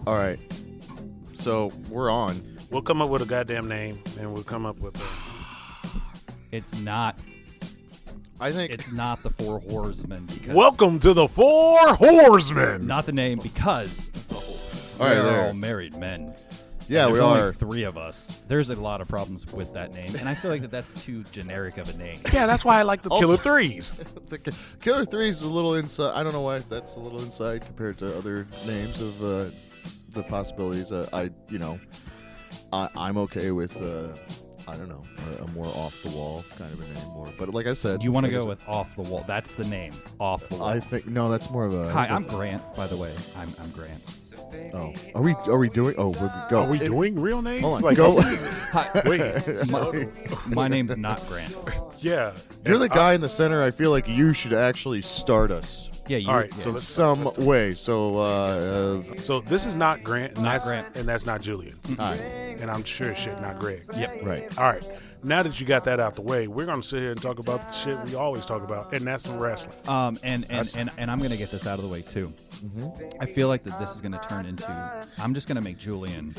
All right. So we're on. We'll come up with a goddamn name, and we'll come up with a... It's not. I think It's not the Four Horsemen. Because Welcome to the Four Horsemen. Not the name because all right, we're there. all married men. Yeah, And we there's only are. 3 of us. There's a lot of problems with that name, and I feel like that's too generic of a name. Yeah, that's why I like the Also- Killer Threes. The Killer 3 is a little inside. I don't know why that's a little inside compared to other names of the possibilities. I'm okay with I don't know, a more off the wall kind of a name. More, but like I said, You want to like I go said, with Off the Wall? That's the name. Off the Wall. I think no, that's more of a. Hi, I'm Grant. By the way, I'm Grant. Oh, are we doing? Oh, we're go. Are we doing real names? Hold on, Like, go. Hi, wait. my name's not Grant. Yeah. You're the guy in the center. I feel like you should actually start us Yeah, you. All right, yeah. so in let's- some way. So, So this is not Grant, and Not that's Grant. and that's not Julian, hi. and I'm sure shit not Greg. Yep. Right. All right. Now that you got that out the way, we're gonna sit here and talk about the shit we always talk about, and that's some wrestling. And I'm gonna get this out of the way too. I feel like that this is gonna turn into. I'm just gonna make Julian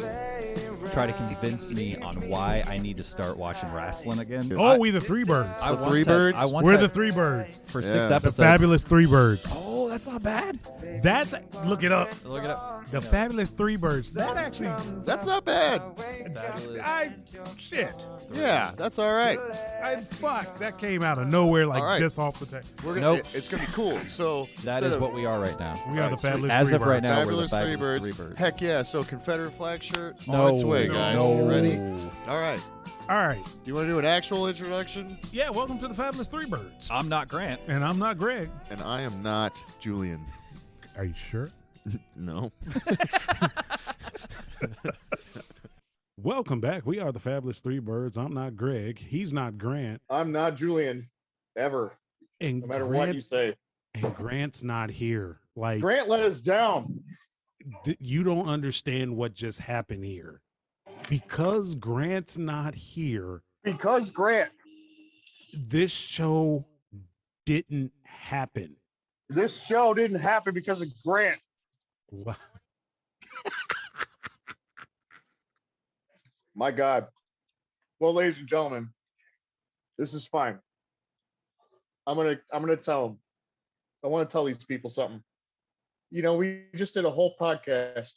try to convince me on why I need to start watching wrestling again. Oh, we the Threebirds. I The once Threebirds? had- I once We're had- the Threebirds. for Yeah. 6 The episodes. The fabulous Threebirds. Oh, that's not bad. That's look it up. Look it up. The fabulous Threebirds. That actually, That's not bad. shit. Yeah, that's all right. Fuck. That came out of nowhere, like All right. just off the text. We're gonna. Nope. It's gonna be cool. So That instead is of what we are right now. We are the Alright, sweet. fabulous As of Threebirds. right now, fabulous we're the fabulous Threebirds. Threebirds. Heck yeah! So Confederate flag shirt No. on its way, guys. No. You ready? All right. All right. Do you want to do an actual introduction? Yeah. Welcome to the fabulous Threebirds. I'm not Grant. And I'm not Greg. And I am not Julian. Are you sure? No. Welcome back. We are the fabulous Threebirds. I'm not Greg. He's not Grant. I'm not Julian, ever, And no matter Grant, what you say. and Grant's not here. Like Grant let us down. you don't understand what just happened here. Because Grant's not here, Because Grant, this show didn't happen. this show didn't happen because of Grant. Wow. My God. Well, ladies and gentlemen, this is fine. I'm gonna tell them. I want to tell these people something. You know, we just did a whole podcast,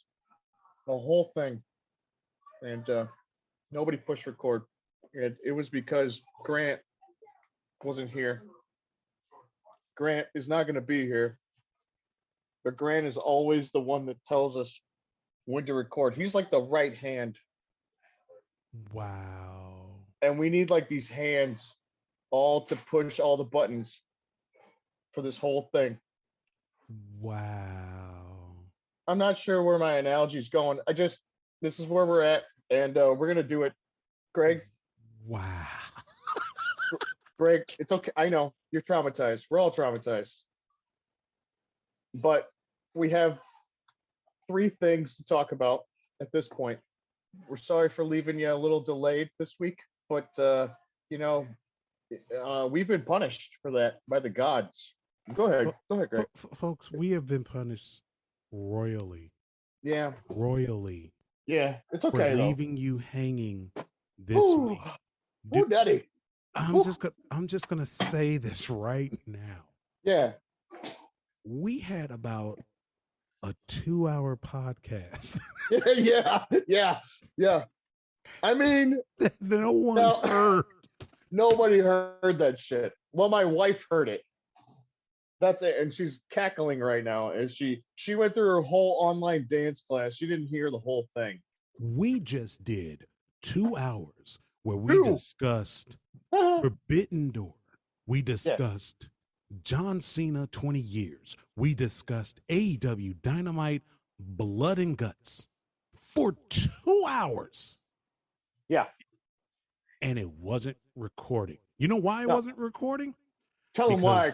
the whole thing, and nobody pushed record. And it was because Grant wasn't here. Grant is not going to be here. But Grant is always the one that tells us when to record. He's like the right hand. Wow. And we need like these hands all to push all the buttons for this whole thing. Wow. I'm not sure where my analogy is going. This is where we're at, and we're going to do it. Greg, Wow. Greg, it's okay. I know you're traumatized. We're all traumatized. But we have 3 things to talk about at this point. We're sorry for leaving you a little delayed this week, but we've been punished for that by the gods. Go ahead, Greg. Folks, we have been punished royally. Yeah, Royally. yeah, it's For okay though. leaving you hanging this Ooh. week. Ooh, daddy. I'm just gonna say this right now. Yeah, We had about a 2-hour podcast. yeah. I mean, that no one No. heard. nobody heard that shit. Well, my wife heard it. That's it, and she's cackling right now as she went through her whole online dance class. She didn't hear the whole thing. We just did 2 hours where we Two. discussed Forbidden Door. We discussed John Cena 20 years. We discussed AEW Dynamite Blood and Guts for 2 hours. Yeah. And it wasn't recording. You know why it No. wasn't recording? Tell him why.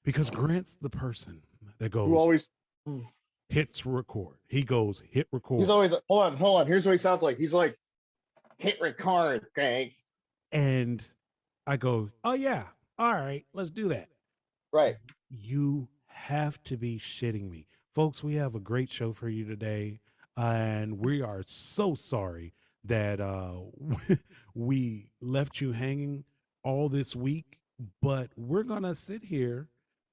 Because Grant's the person that goes, Who always hits record. He goes, hit record. he's always hold on. Here's what he sounds like. He's like, hit record, Greg. And I go, oh, yeah. All right, let's do that. Right. You have to be shitting me. Folks, we have a great show for you today. and we are so sorry that we left you hanging all this week, but we're gonna sit here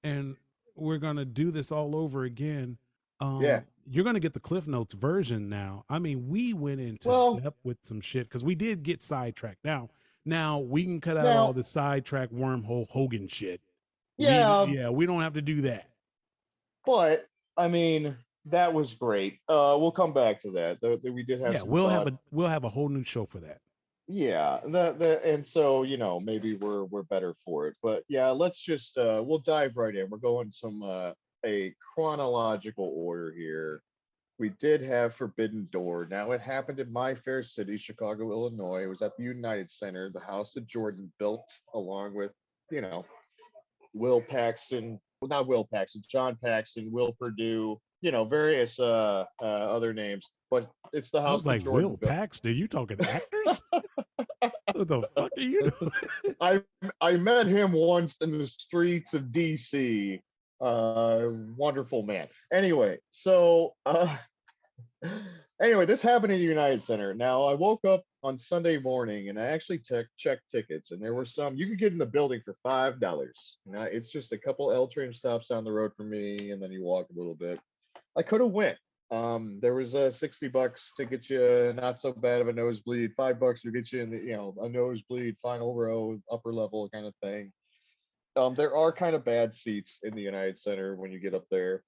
and we're gonna do this all over again. Yeah. You're gonna get the Cliff Notes version now. I mean, we went into depth with some shit because we did get sidetracked. Now we can cut out all the sidetrack wormhole Hogan shit. Yeah. We don't have to do that. But I mean, that was great. We'll come back to that. We did have. Yeah, we'll have a whole new show for that. Yeah, and so maybe we're better for it. But yeah, let's just we'll dive right in. We're going some a chronological order here. We did have Forbidden Door. Now it happened in my fair city, Chicago, Illinois. It was at the United Center, the house that Jordan built, along with Will Paxton. Well, not Will Paxton, John Paxton, Will Purdue, various other names. But it's the house. I was like, Jordan Will built. Paxton? You talking actors? What the fuck are you doing? I met him once in the streets of DC. Wonderful man. Anyway, so this happened in the United Center. Now I woke up on Sunday morning and I actually checked tickets, and there were some you could get in the building for $5. Now it's just a couple L train stops down the road from me, and then you walk a little bit. I could have went. There was $60 to get you not so bad of a nosebleed, $5 to get you in the a nosebleed, final row, upper level kind of thing. There are kind of bad seats in the United Center when you get up there.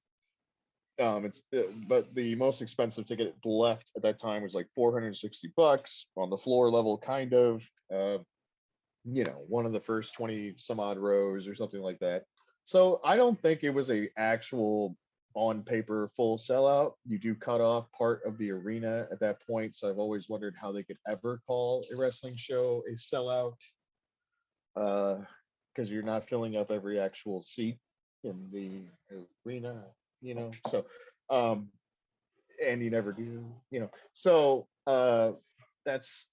But the most expensive ticket left at that time was like $460 on the floor level, kind of. One of the first 20 some odd rows or something like that. So I don't think it was a actual on paper full sellout. You do cut off part of the arena at that point. So I've always wondered how they could ever call a wrestling show a sellout. Because you're not filling up every actual seat in the arena, so and you never do, so that's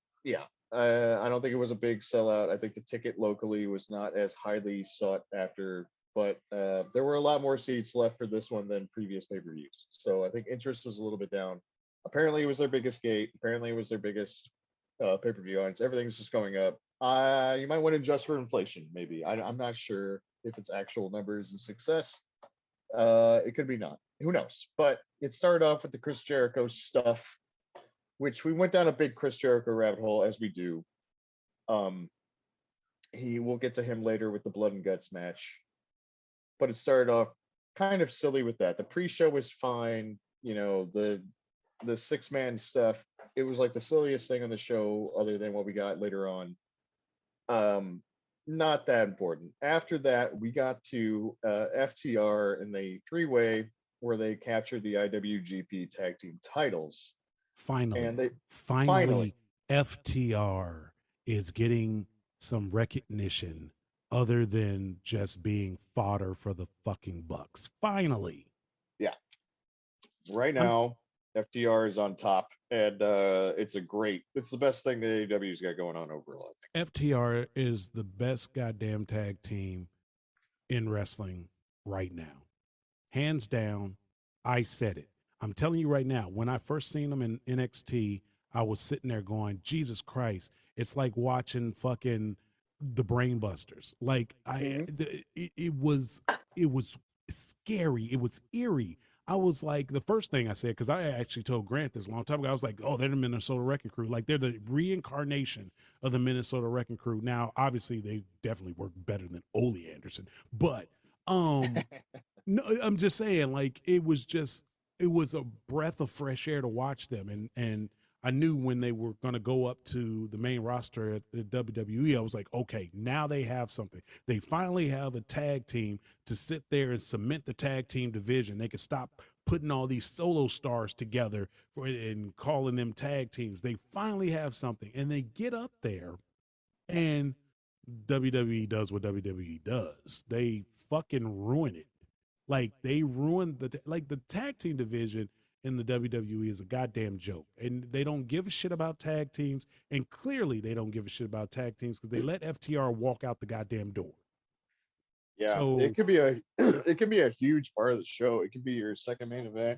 I don't think it was a big sellout. I think the ticket locally was not as highly sought after, but there were a lot more seats left for this one than previous pay-per-views, so I think interest was a little bit down. Apparently it was their biggest gate, apparently it was their biggest pay-per-view audience. Everything's just going up. You might want to adjust for inflation, maybe. I'm not sure if it's actual numbers and success. It could be not. Who knows? But it started off with the Chris Jericho stuff, which we went down a big Chris Jericho rabbit hole, as we do. We'll get to him later with the Blood and Guts match. But it started off kind of silly with that. The pre-show was fine. The 6-man stuff, it was like the silliest thing on the show other than what we got later on. Not that important. After that, we got to FTR in the 3-way where they captured the IWGP tag team titles. Finally, FTR is getting some recognition other than just being fodder for the fucking Bucks. Finally. Yeah. Right now, FTR is on top, and it's the best thing that AEW's got going on overall. FTR is the best goddamn tag team in wrestling right now. Hands down, I said it. I'm telling you right now, when I first seen them in NXT, I was sitting there going, Jesus Christ, it's like watching fucking the Brainbusters. Like it was scary. It was eerie. I was like, the first thing I said, because I actually told Grant this a long time ago, I was like, oh, they're the Minnesota Wrecking Crew. Like, they're the reincarnation of the Minnesota Wrecking Crew. Now, obviously, they definitely work better than Ole Anderson. But no, I'm just saying, like, it was a breath of fresh air to watch them. And I knew when they were going to go up to the main roster at the WWE, I was like, okay, now they have something. They finally have a tag team to sit there and cement the tag team division. They can stop putting all these solo stars together and calling them tag teams. They finally have something, and they get up there, and WWE does what WWE does. They fucking ruin it. Like, they ruined the tag team division in the WWE is a goddamn joke. And they don't give a shit about tag teams. And clearly they don't give a shit about tag teams because they let FTR walk out the goddamn door. Yeah, so, it could be a huge part of the show. It could be your second main event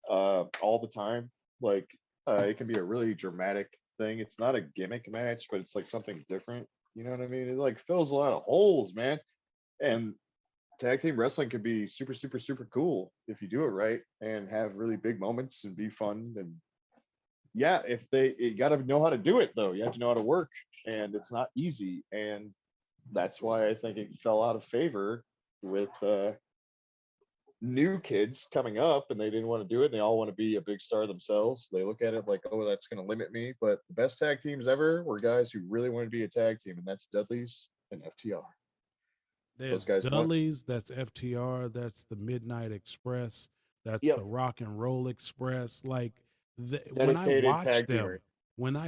all the time. Like it can be a really dramatic thing. It's not a gimmick match, but it's like something different. You know what I mean? It like fills a lot of holes, man. And tag team wrestling can be super, super, super cool if you do it right and have really big moments and be fun. And yeah, you got to know how to do it though. You have to know how to work, and it's not easy. And that's why I think it fell out of favor with new kids coming up, and they didn't want to do it. And they all want to be a big star themselves. They look at it like, oh, that's going to limit me. But the best tag teams ever were guys who really wanted to be a tag team, and that's Dudley's and FTR. There's Dudley's, that's FTR, that's the Midnight Express, that's the Rock and Roll Express. Like when I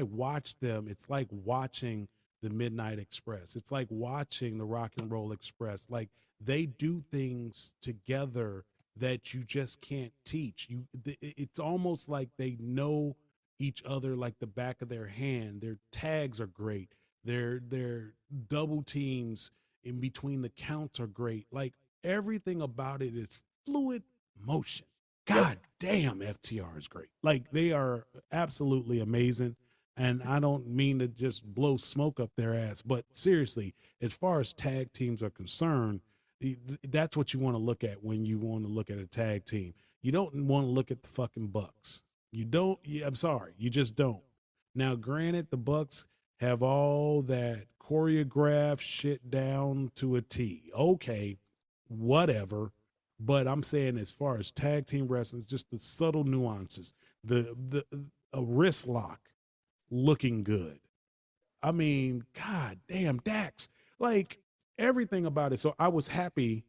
watch them, it's like watching the Midnight Express. It's like watching the Rock and Roll Express. Like they do things together that you just can't teach. It's almost like they know each other like the back of their hand. Their tags are great. Their double teams in between the counts are great. Like everything about it is fluid motion. God damn, FTR is great. Like they are absolutely amazing. And I don't mean to just blow smoke up their ass, but seriously, as far as tag teams are concerned, that's what you want to look at when you want to look at a tag team. You don't want to look at the fucking Bucks. You don't. I'm sorry, you just don't. Now, granted, the Bucks have all that choreographed shit down to a T. Okay, whatever. But I'm saying as far as tag team wrestling, it's just the subtle nuances, a wrist lock looking good. I mean, god damn, Dax, like everything about it. So I was happy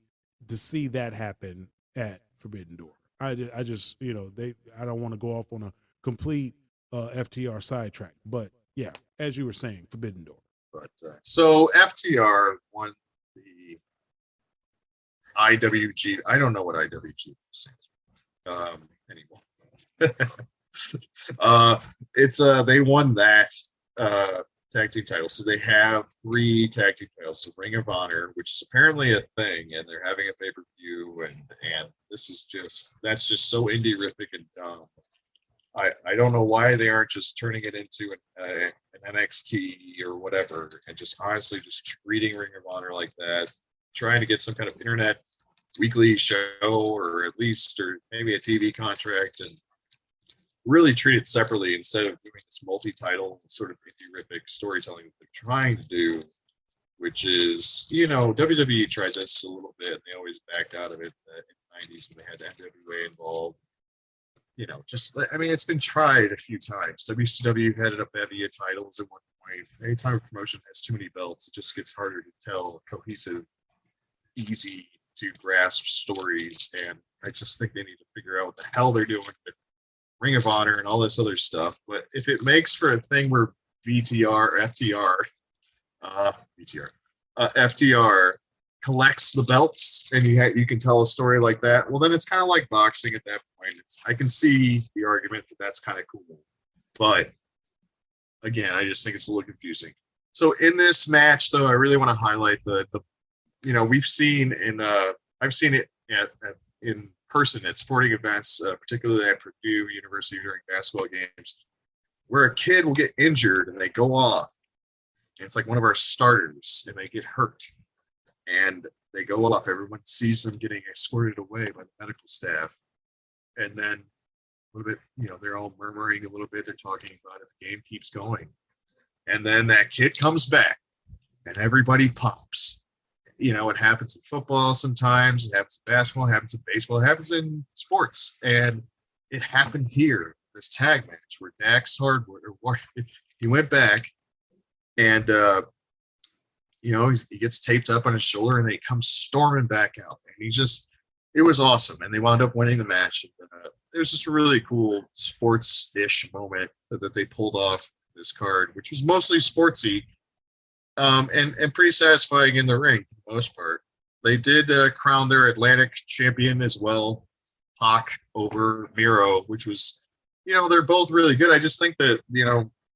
to see that happen at Forbidden Door. I just I don't want to go off on a complete FTR sidetrack, but yeah, as you were saying, Forbidden Door. But so FTR won the IWG. I don't know what IWG stands for anymore. They won that tag team title, so they have 3 tag team titles. So Ring of Honor, which is apparently a thing, and they're having a pay-per-view, and that's just so indie-rific and dumb. I don't know why they aren't just turning it into an NXT or whatever, and just honestly just treating Ring of Honor like that, trying to get some kind of internet weekly show or maybe a TV contract, and really treat it separately instead of doing this multi-title sort of indie-rific storytelling that they're trying to do, which is, WWE tried this a little bit, and they always backed out of it in the 90s when they had NWA involved. It's been tried a few times. WCW had a bevy of titles at one point. Anytime a promotion has too many belts, it just gets harder to tell cohesive, easy to grasp stories. And I just think they need to figure out what the hell they're doing with Ring of Honor and all this other stuff. But if it makes for a thing where FTR collects the belts and you can tell a story like that, well, then it's kind of like boxing at that point. I can see the argument that that's kind of cool, but again, I just think it's a little confusing. So in this match, though, I really want to highlight we've seen I've seen it in person at sporting events, particularly at Purdue University during basketball games, where a kid will get injured and they go off. And it's like one of our starters, and they get hurt. And they go off. Everyone sees them getting escorted away by the medical staff. And then a little bit, they're all murmuring a little bit. They're talking about if the game keeps going. And then that kid comes back and everybody pops. It happens in football sometimes. It happens in basketball. It happens in baseball. It happens in sports. And it happened here, this tag match where Dax Hardwood, he went back and, he gets taped up on his shoulder and then he comes storming back out. And it was awesome. And they wound up winning the match. It was just a really cool sports-ish moment that they pulled off this card, which was mostly sportsy and pretty satisfying in the ring for the most part. They did crown their Atlantic champion as well, Pac over Miro, which was, they're both really good. I just think that,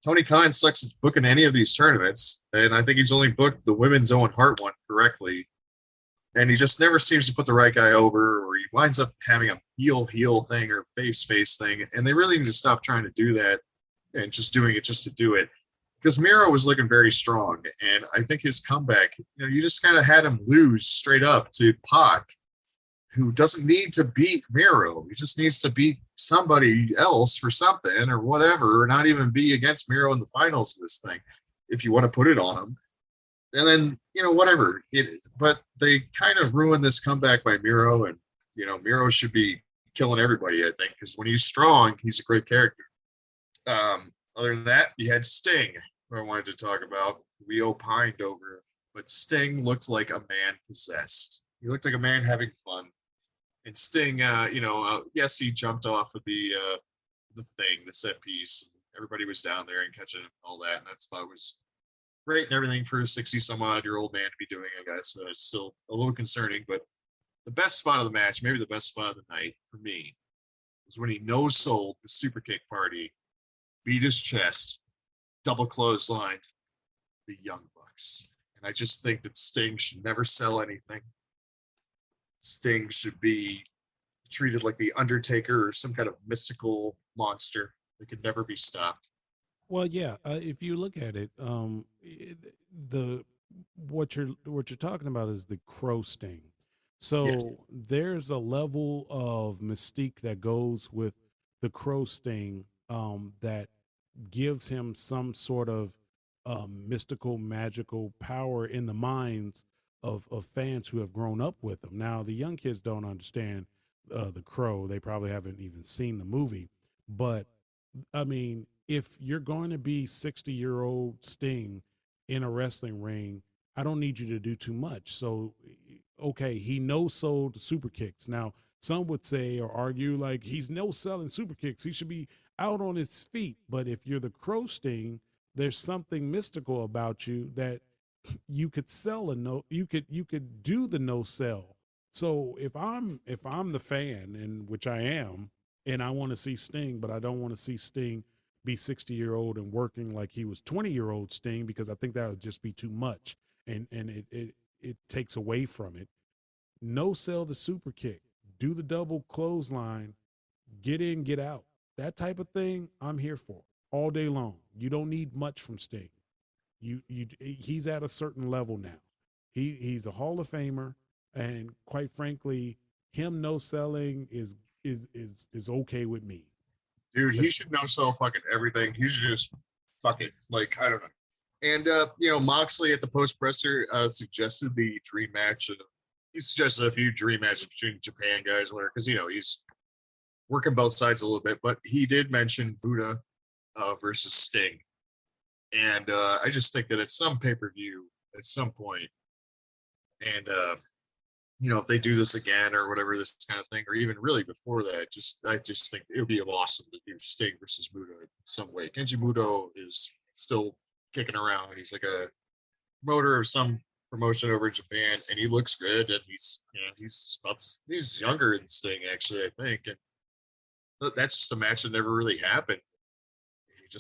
Tony Khan sucks at booking any of these tournaments, and I think he's only booked the women's Owen Hart one correctly. and he just never seems to put the right guy over, or he winds up having a heel thing or face thing, and they really need to stop trying to do that and just doing it just to do it. Because Miro was looking very strong, and I think his comeback, you just kind of had him lose straight up to Pac, who doesn't need to beat Miro. He just needs to beat somebody else for something or whatever, or not even be against Miro in the finals of this thing, if you want to put it on him. And then, whatever. But they kind of ruined this comeback by Miro, and, Miro should be killing everybody, I think, because when he's strong, he's a great character. Other than that, you had Sting, who I wanted to talk about. We opined over, but Sting looked like a man possessed. He looked like a man having fun. And Sting, yes, he jumped off of the set piece. Everybody was down there and catching him and all that, and that's thought was great and everything for a 60-some-odd-year-old man to be doing, I guess. It's still a little concerning, but the best spot of the match, maybe the best spot of the night for me, was when he no-sold the super kick party, beat his chest, double clotheslined the Young Bucks. And I just think that Sting should never sell anything. Sting should be treated like the Undertaker or some kind of mystical monster that could never be stopped. Well, yeah. If you look at it, what you're talking about is the Crow Sting. So Yes. there's a level of mystique that goes with the Crow Sting that gives him some sort of mystical, magical power in the minds of fans who have grown up with him. Now, the young kids don't understand the Crow. They probably haven't even seen the movie. But, I mean, if you're going to be 60-year-old Sting in a wrestling ring, I don't need you to do too much. So, okay, he no-sold super kicks. Now, some would say or argue like he's no-selling super kicks. He should be out on his feet. But if you're the Crow Sting, there's something mystical about you that you could sell you could do the no sell. So if I'm the fan, and which I am, and I want to see Sting, but I don't want to see Sting be 60-year-old and working like he was 20-year-old Sting, because I think that would just be too much, and it takes away from it. No sell the super kick, do the double clothesline, get in, get out. That type of thing I'm here for all day long. You don't need much from Sting. He's at a certain level now. He's a Hall of Famer, and quite frankly, him no selling is okay with me. Dude, he should no sell fucking everything. He should just fuck it. Like, I don't know. And Moxley at the post presser suggested the dream match. He suggested a few dream matches between Japan guys, whatever, because he's working both sides a little bit. But he did mention Buddha versus Sting. And I just think that at some pay-per-view, at some point, and if they do this again or whatever, this kind of thing, or even really before that, I just think it would be awesome to do Sting versus Buddha in some way. Kenji Muto is still kicking around. He's like a promoter of some promotion over in Japan, and he looks good. And he's younger than Sting, actually, I think. And that's just a match that never really happened. I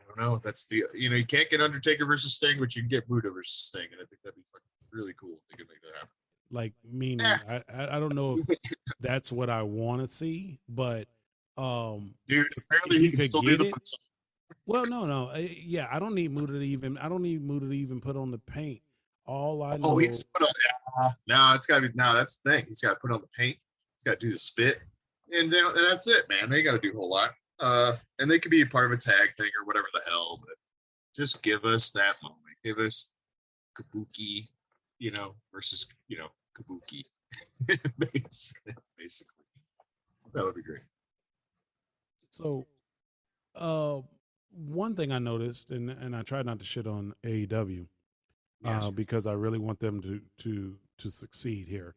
don't know. That's you can't get Undertaker versus Sting, but you can get Buddha versus Sting, and I think that'd be fucking really cool if they could make that happen. Like, meaning, I don't know if that's what I want to see, but dude, apparently he can still do the. Well, no, yeah, I don't need Muda to even put on the paint. All I know. Oh, he's put on. No, it's gotta be. No, that's the thing. He's got to put on the paint. He's got to do the spit, and that's it, man. They got to do a whole lot. And they could be a part of a tag thing or whatever the hell, but just give us that moment. Give us Kabuki, versus, Kabuki. Basically. That would be great. So, one thing I noticed, and I tried not to shit on AEW, because I really want them to succeed here.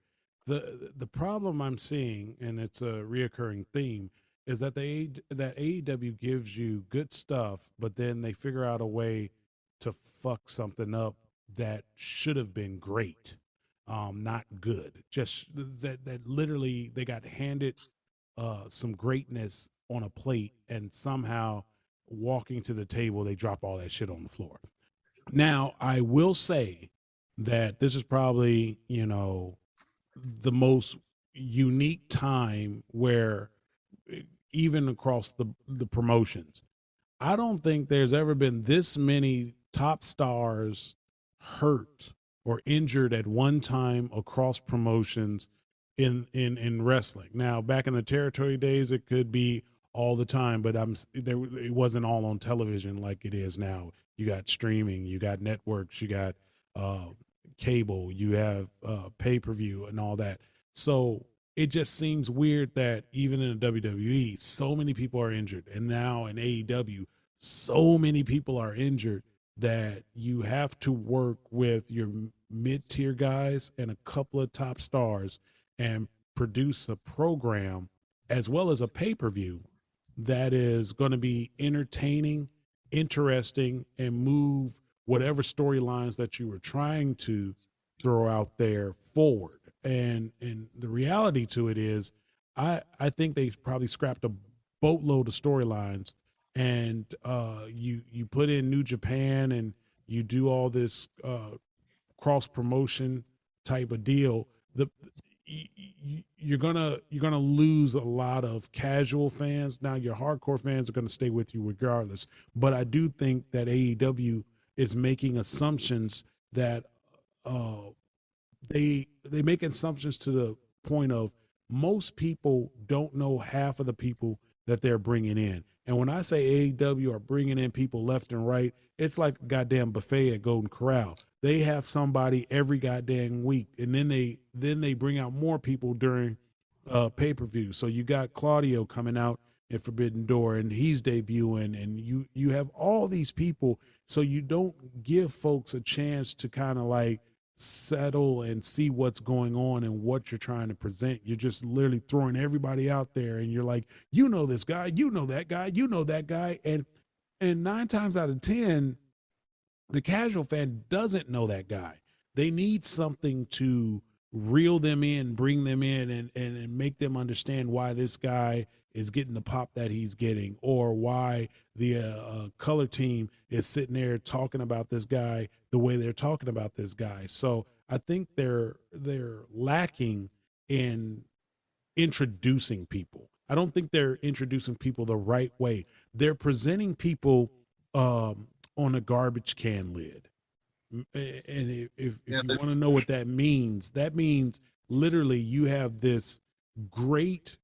The problem I'm seeing, and it's a reoccurring theme, is that that AEW gives you good stuff, but then they figure out a way to fuck something up that should have been great, not good. Just that literally they got handed some greatness on a plate, and somehow walking to the table, they drop all that shit on the floor. Now, I will say that this is probably, the most unique time where even across the promotions, I don't think there's ever been this many top stars hurt or injured at one time across promotions in wrestling. Now, back in the territory days, it could be all the time, but it wasn't all on television like it is now. You got streaming, you got networks, you got cable, you have pay-per-view and all that. So it just seems weird that even in the WWE, so many people are injured. And now in AEW, so many people are injured that you have to work with your mid-tier guys and a couple of top stars and produce a program as well as a pay-per-view that is going to be entertaining, interesting, and move whatever storylines that you were trying to throw out there forward. And the reality to it is, I think they probably scrapped a boatload of storylines, and you put in New Japan and you do all this cross promotion type of deal. You're gonna lose a lot of casual fans. Now your hardcore fans are gonna stay with you regardless. But I do think that AEW is making assumptions that they make assumptions to the point of most people don't know half of the people that they're bringing in. And when I say AEW are bringing in people left and right, it's like a goddamn buffet at Golden Corral. They have somebody every goddamn week, and then they bring out more people during pay-per-view. So you got Claudio coming out at Forbidden Door, and he's debuting, and you have all these people. So you don't give folks a chance to kind of like settle and see what's going on and what you're trying to present. You're just literally throwing everybody out there, and you're like, you know this guy, you know that guy, you know that guy, and 9 times out of 10, the casual fan doesn't know that guy. They need something to reel them in, bring them in, and make them understand why this guy is getting the pop that he's getting, or why the color team is sitting there talking about this guy the way they're talking about this guy. So I think they're lacking in introducing people. I don't think they're introducing people the right way. They're presenting people on a garbage can lid. And if you want to know what that means literally you have this great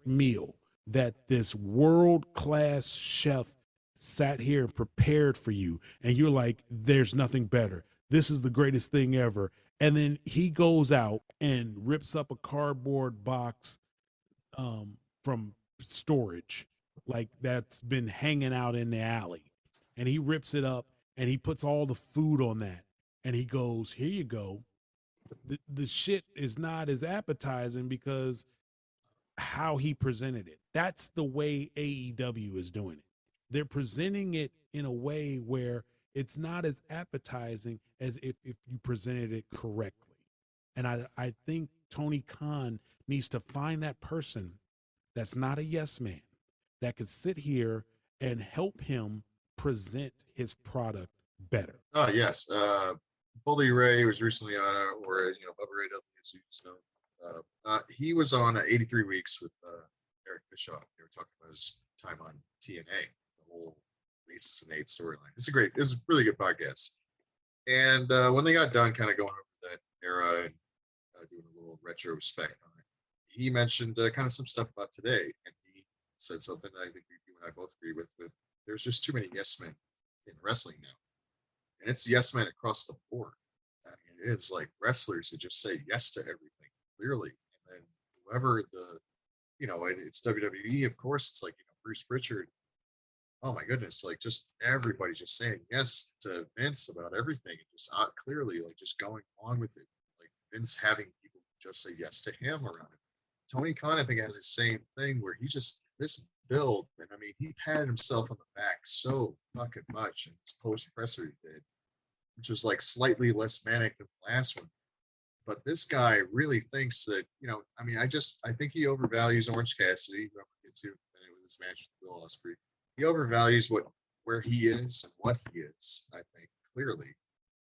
meal that this world-class chef sat here and prepared for you, and you're like, there's nothing better. This is the greatest thing ever. And then he goes out and rips up a cardboard box from storage, like that's been hanging out in the alley. And he rips it up and he puts all the food on that. And he goes, here you go. The shit is not as appetizing because how he presented it. That's the way AEW is doing it. They're presenting it in a way where it's not as appetizing as if you presented it correctly. And I think Tony Khan needs to find that person that's not a yes man that could sit here and help him present his product better. Oh, yes. Bully Ray was recently on, or, Bubba Ray Dudley, as you know. He was on 83 Weeks with Eric Bischoff. They were talking about his time on TNA, the whole Lisa Nate storyline. It's a really good podcast. And when they got done kind of going over that era and doing a little retrospect on it, he mentioned kind of some stuff about today. And he said something that I think you and I both agree with there's just too many yes men in wrestling now. And it's yes men across the board. I mean, it is like wrestlers that just say yes to everything, clearly. And then whoever it's WWE, of course, it's like, Bruce Pritchard. Oh my goodness, like just everybody just saying yes to Vince about everything and just clearly like just going on with it. Like Vince having people just say yes to him around it. Tony Khan, I think, has the same thing where he just, this build, and I mean, he patted himself on the back so fucking much in his post-presser he did, which was like slightly less manic than the last one. But this guy really thinks that, I think he overvalues Orange Cassidy, who I'm going to get to with his match with Will Ospreay. He overvalues where he is and what he is, I think, clearly.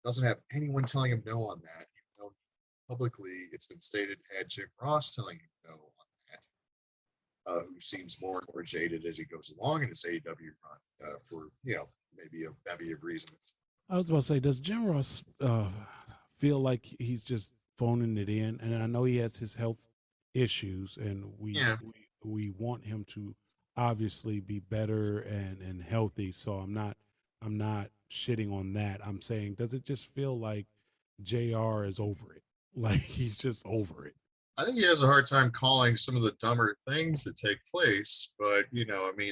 Doesn't have anyone telling him no on that. publicly it's been stated had Jim Ross telling him no on that, who seems more and more jaded as he goes along in his AEW run for, maybe a bevy of reasons. I was about to say, does Jim Ross feel like he's just phoning it in? And I know he has his health issues, and we want him to obviously be better and healthy. So I'm not shitting on that. I'm saying, does it just feel like JR is over it? Like he's just over it. I think he has a hard time calling some of the dumber things that take place, but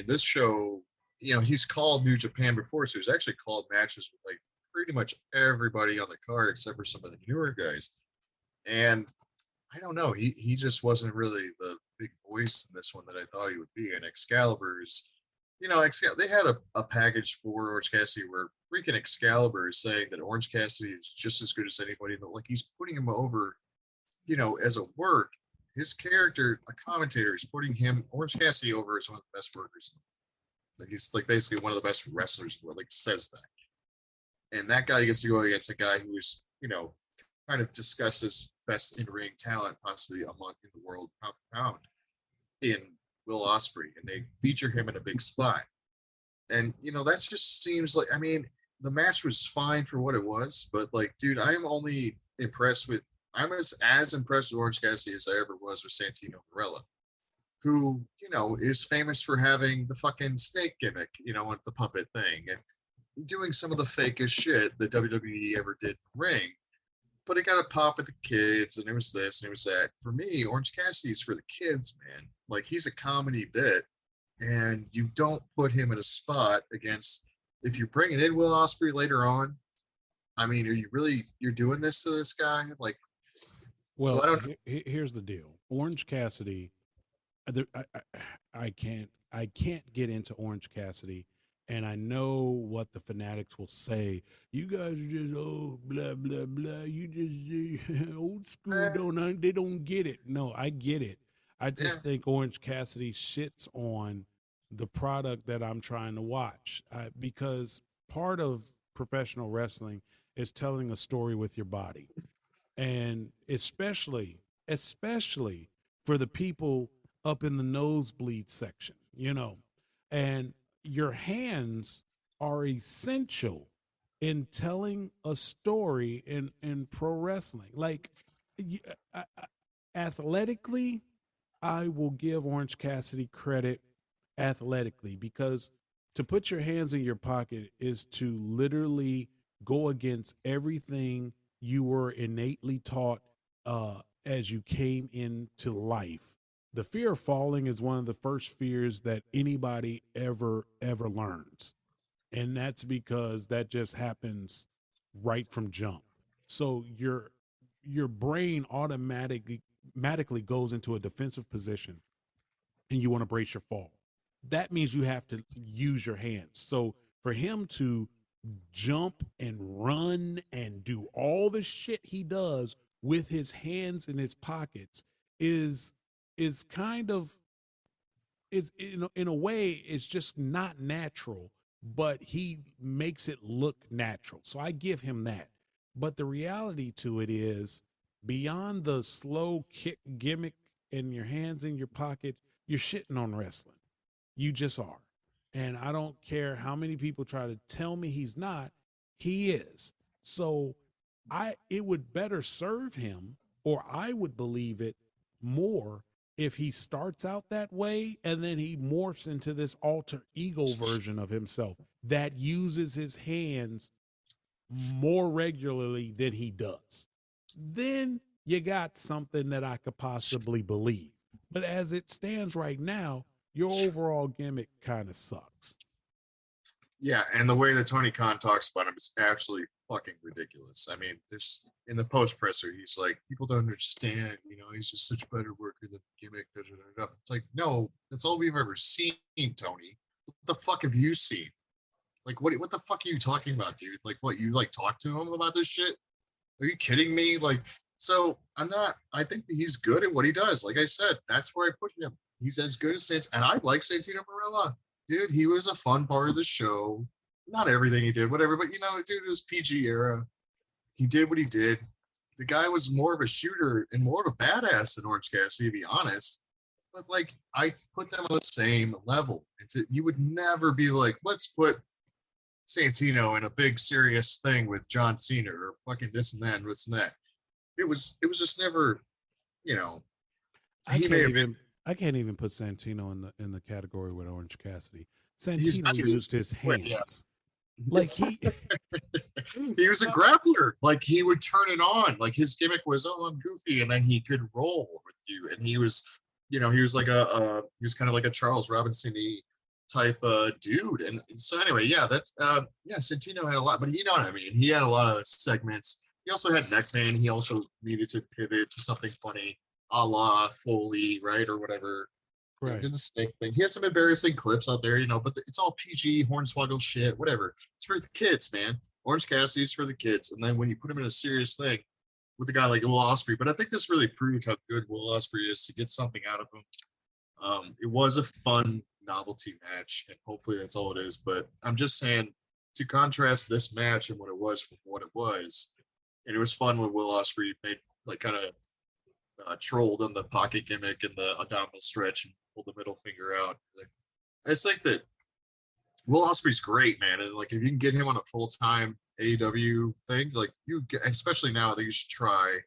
this show, he's called New Japan before, so he's actually called matches with like pretty much everybody on the card except for some of the newer guys. And I don't know, he just wasn't really the big voice in this one that I thought he would be. And Excalibur's, they had a package for Orange Cassidy where freaking Excalibur is saying that Orange Cassidy is just as good as anybody, but like he's putting him over, as a work. His character, a commentator, is putting Orange Cassidy, over as one of the best workers. Like he's like basically one of the best wrestlers in the world, like says that. And that guy gets to go against a guy who's, kind of discussed as best in-ring talent possibly in the world pound in Will Ospreay, and they feature him in a big spot. And that just seems like, the match was fine for what it was, but like, dude, I'm as impressed with Orange Cassidy as I ever was with Santino Marella, who, is famous for having the fucking snake gimmick, with the puppet thing and doing some of the fakest shit that WWE ever did in the ring. But it got a pop at the kids, and it was this, and it was that. For me, Orange Cassidy's for the kids, man. Like, he's a comedy bit, and you don't put him in a spot against, if you're bringing in Will Ospreay later on, are you really, you're doing this to this guy? Like, well, so I don't. Here's the deal. Orange Cassidy, I can't get into Orange Cassidy. And I know what the fanatics will say. You guys are just blah blah blah. You just old school. They don't get it. No, I get it. I just think Orange Cassidy shits on the product that I'm trying to watch, because part of professional wrestling is telling a story with your body, and especially for the people up in the nosebleed section, and your hands are essential in telling a story in pro wrestling. Like, athletically, I will give Orange Cassidy credit athletically, because to put your hands in your pocket is to literally go against everything you were innately taught as you came into life. The fear of falling is one of the first fears that anybody ever learns. And that's because that just happens right from jump. So your brain automatically goes into a defensive position, and you want to brace your fall. That means you have to use your hands. So for him to jump and run and do all the shit he does with his hands in his pockets is kind of, is in a way, it's just not natural, but he makes it look natural. So I give him that. But the reality to it is, beyond the slow kick gimmick and your hands in your pocket, you're shitting on wrestling. You just are. And I don't care how many people try to tell me he's not, he is. So it would better serve him, or I would believe it more, if he starts out that way and then he morphs into this alter ego version of himself that uses his hands more regularly than he does. Then you got something that I could possibly believe. But as it stands right now, your overall gimmick kind of sucks. Yeah, and the way that Tony Khan talks about him is absolutely fucking ridiculous. There's in the post presser, he's like, people don't understand, he's just such a better worker than the gimmick. Da, da, da, da. It's like, no, that's all we've ever seen, Tony. What the fuck have you seen? Like, what the fuck are you talking about, dude? Like, what, you like talk to him about this shit? Are you kidding me? Like, so I think that he's good at what he does. Like I said, that's where I put him. He's as good as Santino, and I like Santino Marella. Dude, he was a fun part of the show. Not everything he did, whatever, but dude, it was PG era. He did what he did. the guy was more of a shooter and more of a badass than Orange Cassidy, to be honest. But like, I put them on the same level. You would never be like, let's put Santino in a big serious thing with John Cena or fucking this and that and this and that. It was just never, you know. I can't even put Santino in the category with Orange Cassidy. Santino used his hands. Yeah. Like he was a grappler. Like he would turn it on. Like his gimmick was, oh, I'm goofy, and then he could roll with you. And he was, he was like he was kind of like a Charles Robinson-y type dude. And so anyway, yeah, that's Centino had a lot, but you know what I mean. He had a lot of segments. He also had neckman. He also needed to pivot to something funny, a la Foley, right, or whatever. Right. Did the snake thing. He has some embarrassing clips out there, but it's all PG, hornswoggle shit, whatever. It's for the kids, man. Orange Cassidy's for the kids. And then when you put him in a serious thing with a guy like Will Ospreay, but I think this really proved how good Will Ospreay is to get something out of him. It was a fun novelty match, and hopefully that's all it is. But I'm just saying, to contrast this match and what it was from what it was, and it was fun when Will Ospreay made like kind of trolled on the pocket gimmick and the abdominal stretch and pulled the middle finger out. Like, I just think that Will Ospreay's great, man. And like, if you can get him on a full-time AEW thing, like especially now, I think you should try.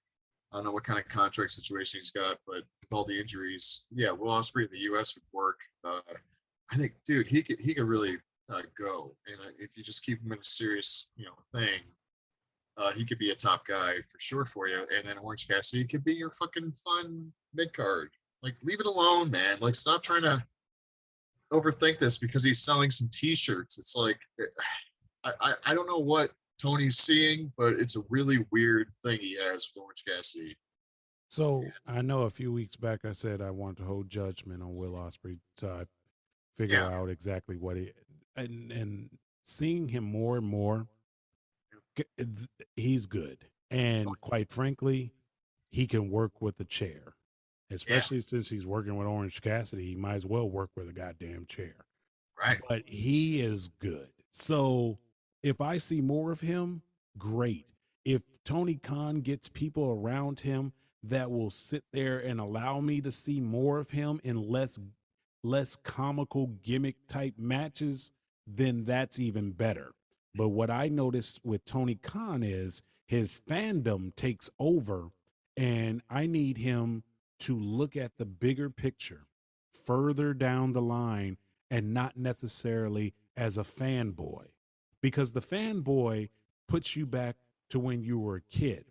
I don't know what kind of contract situation he's got, but with all the injuries, yeah, Will Ospreay in the U.S. would work. I think, dude, he could really go. And if you just keep him in a serious, thing, he could be a top guy for sure for you. And then Orange Cassidy could be your fucking fun mid card. Like, leave it alone, man. Like, stop trying to overthink this because he's selling some T-shirts. It's like, I don't know what Tony's seeing, but it's a really weird thing he has with Orange Cassidy. So I know a few weeks back I said I wanted to hold judgment on Will Ospreay to figure out exactly what and seeing him more and more, he's good. And quite frankly, he can work with a chair. Especially since he's working with Orange Cassidy, he might as well work with a goddamn chair. Right. But he is good. So if I see more of him, great. If Tony Khan gets people around him that will sit there and allow me to see more of him in less comical gimmick type matches, then that's even better. But what I noticed with Tony Khan is his fandom takes over, and I need him to look at the bigger picture further down the line and not necessarily as a fanboy, because the fanboy puts you back to when you were a kid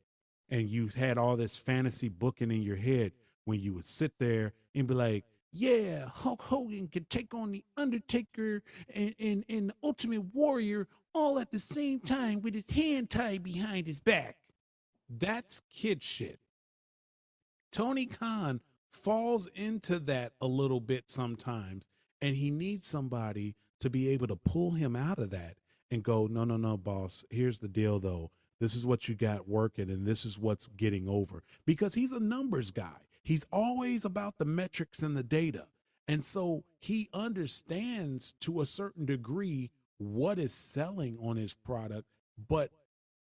and you had all this fantasy booking in your head when you would sit there and be like, yeah, Hulk Hogan could take on the Undertaker and the Ultimate Warrior all at the same time with his hand tied behind his back. That's kid shit. Tony Khan falls into that a little bit sometimes, and he needs somebody to be able to pull him out of that and go, no, boss, here's the deal, though. This is what you got working, and this is what's getting over. Because he's a numbers guy. He's always about the metrics and the data. And so he understands to a certain degree what is selling on his product, but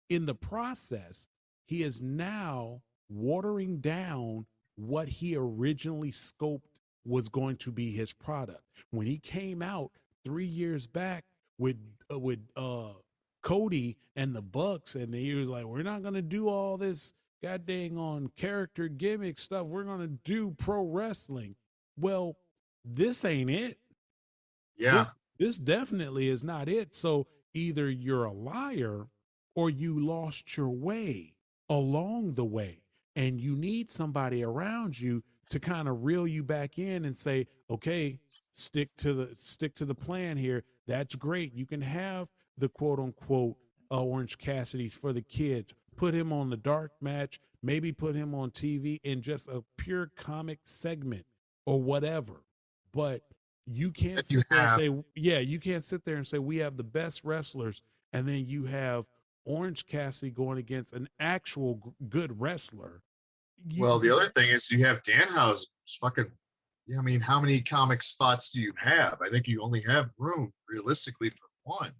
in the process, he is now watering down what he originally scoped was going to be his product. When he came out 3 years back with Cody and the Bucks, and he was like, we're not going to do all this goddamn on character gimmick stuff. We're going to do pro wrestling. Well, this ain't it. Yeah. This definitely is not it. So either you're a liar or you lost your way along the way. And you need somebody around you to kind of reel you back in and say, okay, stick to the plan here. That's great. You can have the quote unquote Orange Cassidy's for the kids. Put him on the dark match, maybe put him on TV in just a pure comic segment or whatever. But you can't sit there and say, you can't sit there and say we have the best wrestlers, and then you have Orange Cassidy going against an actual good wrestler. Well, the other thing is you have Danhausen's fucking. I mean, how many comic spots do you have? I think you only have room realistically for one.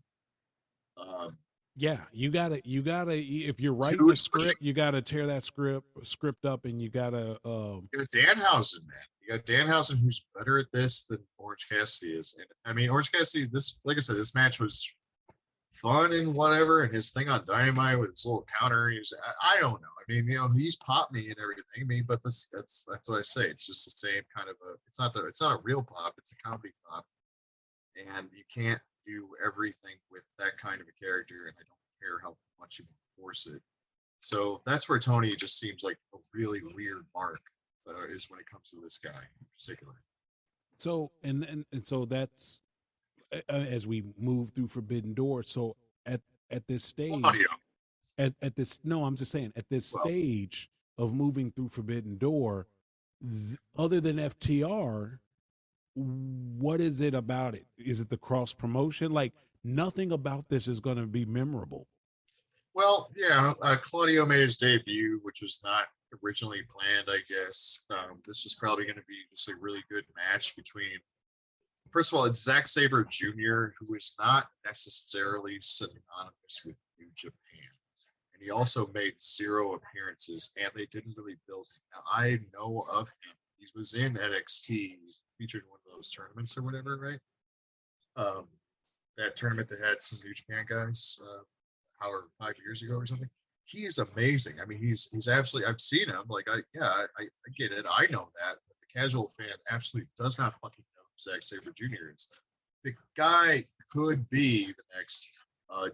Yeah, you gotta. If you're writing Two a is script, you gotta tear that script up, and you gotta. You got Danhausen, man. You got Danhausen, who's better at this than Orange Cassidy is. And I mean, Orange Cassidy. This, like I said, this match was fun and whatever, and his thing on Dynamite with his little counter. I don't know. I mean, he's popped me and everything. I mean, but that's what I say. It's just the same kind of a. It's not a real pop. It's a comedy pop, and you can't do everything with that kind of a character. And I don't care how much you force it. So that's where Tony just seems like a really weird mark, is when it comes to this guy in particular. So and so that's as we move through Forbidden Door. So at this stage, Audio. at this no, I'm just saying at this stage of moving through Forbidden Door, other than FTR, what is it about it? Is it the cross promotion? Like nothing about this is going to be memorable. Well, yeah, Claudio made his debut, which was not originally planned, I guess. This is probably going to be just a really good match between, first of all, it's Zack Sabre Jr., who is not necessarily synonymous with New Japan. And he also made 0 appearances, and they didn't really build him. Now, I know of him. He was in NXT, featured in one of those tournaments or whatever, right? That tournament that had some New Japan guys, however, 5 years ago or something. He is amazing. I mean, he's absolutely. I've seen him. Like, I get it. I know that. But the casual fan absolutely does not fucking know who Zack Sabre Jr. is. The guy could be the next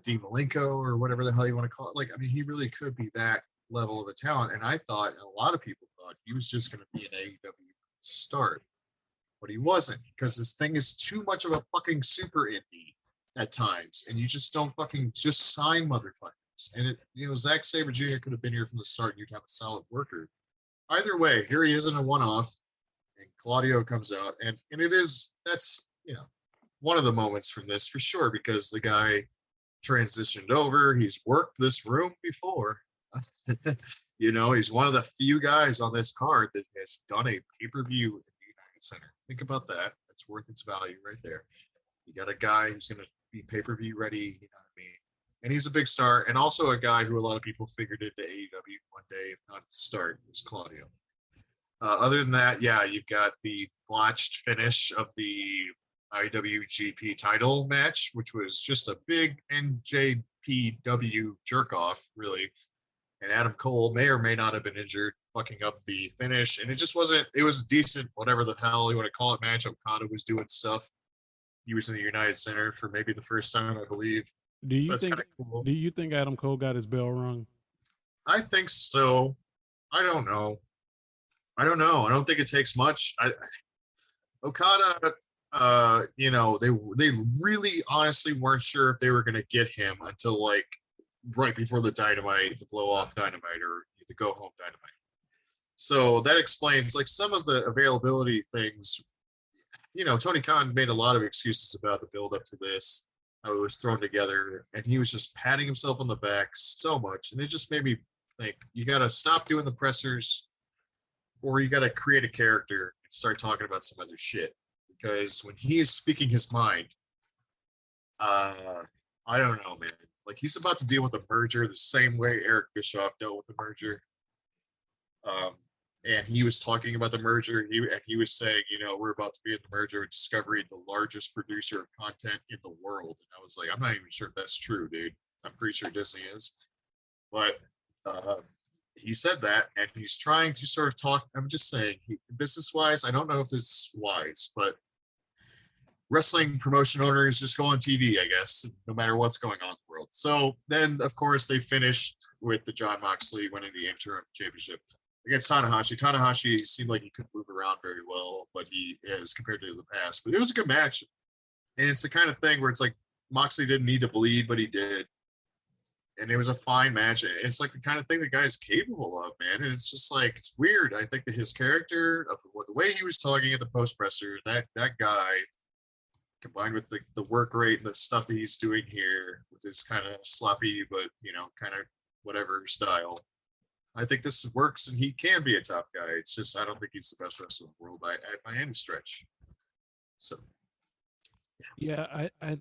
Dean Malenko or whatever the hell you want to call it. Like, I mean, he really could be that level of a talent. And I thought, and a lot of people thought, he was just going to be an AEW start, but he wasn't, because this thing is too much of a fucking super indie at times, and you just don't fucking just sign motherfuckers. And Zack Sabre Jr. could have been here from the start, and you'd have a solid worker. Either way, here he is in a one-off, and Claudio comes out, and that's one of the moments from this for sure, because the guy transitioned over. He's worked this room before. He's one of the few guys on this card that has done a pay-per-view in the United Center. Think about that. That's worth its value right there. You got a guy who's going to be pay-per-view ready, you know what I mean? And he's a big star, and also a guy who a lot of people figured into AEW one day, if not at the start, was Claudio. Other than that, yeah, you've got the botched finish of the IWGP title match, which was just a big NJPW jerk-off, really. And Adam Cole may or may not have been injured, fucking up the finish. And it just wasn't, it was decent, whatever the hell you want to call it, match. Okada was doing stuff. He was in the United Center for maybe the first time, I believe. Do you think Adam Cole got his bell rung? I think so. I don't know. I don't think it takes much. Okada, they really honestly weren't sure if they were going to get him until like right before the blow off Dynamite or the go home Dynamite. So that explains like some of the availability things. Tony Khan made a lot of excuses about the build up to this, how it was thrown together, and he was just patting himself on the back so much. And it just made me think, you got to stop doing the pressers, or you got to create a character and start talking about some other shit. Because when he is speaking his mind, I don't know, man. Like, he's about to deal with a merger the same way Eric Bischoff dealt with the merger. And he was talking about the merger. He was saying, we're about to be in the merger with Discovery, the largest producer of content in the world. And I was like, I'm not even sure if that's true, dude. I'm pretty sure Disney is. But he said that, and he's trying to sort of talk. I'm just saying, business-wise, I don't know if it's wise, but wrestling promotion owners just go on TV, I guess, no matter what's going on in the world. So then, of course, they finished with the Jon Moxley winning the interim championship against Tanahashi. Tanahashi seemed like he couldn't move around very well, but he is compared to the past. But it was a good match. And it's the kind of thing where it's like Moxley didn't need to bleed, but he did. And it was a fine match. It's like the kind of thing the guy's capable of, man. And it's just like, it's weird. I think that his character, the way he was talking at the post presser, that guy, combined with the work rate and the stuff that he's doing here with his kind of sloppy, but, kind of whatever style, I think this works, and he can be a top guy. It's just, I don't think he's the best wrestler in the world by any stretch. So, yeah, I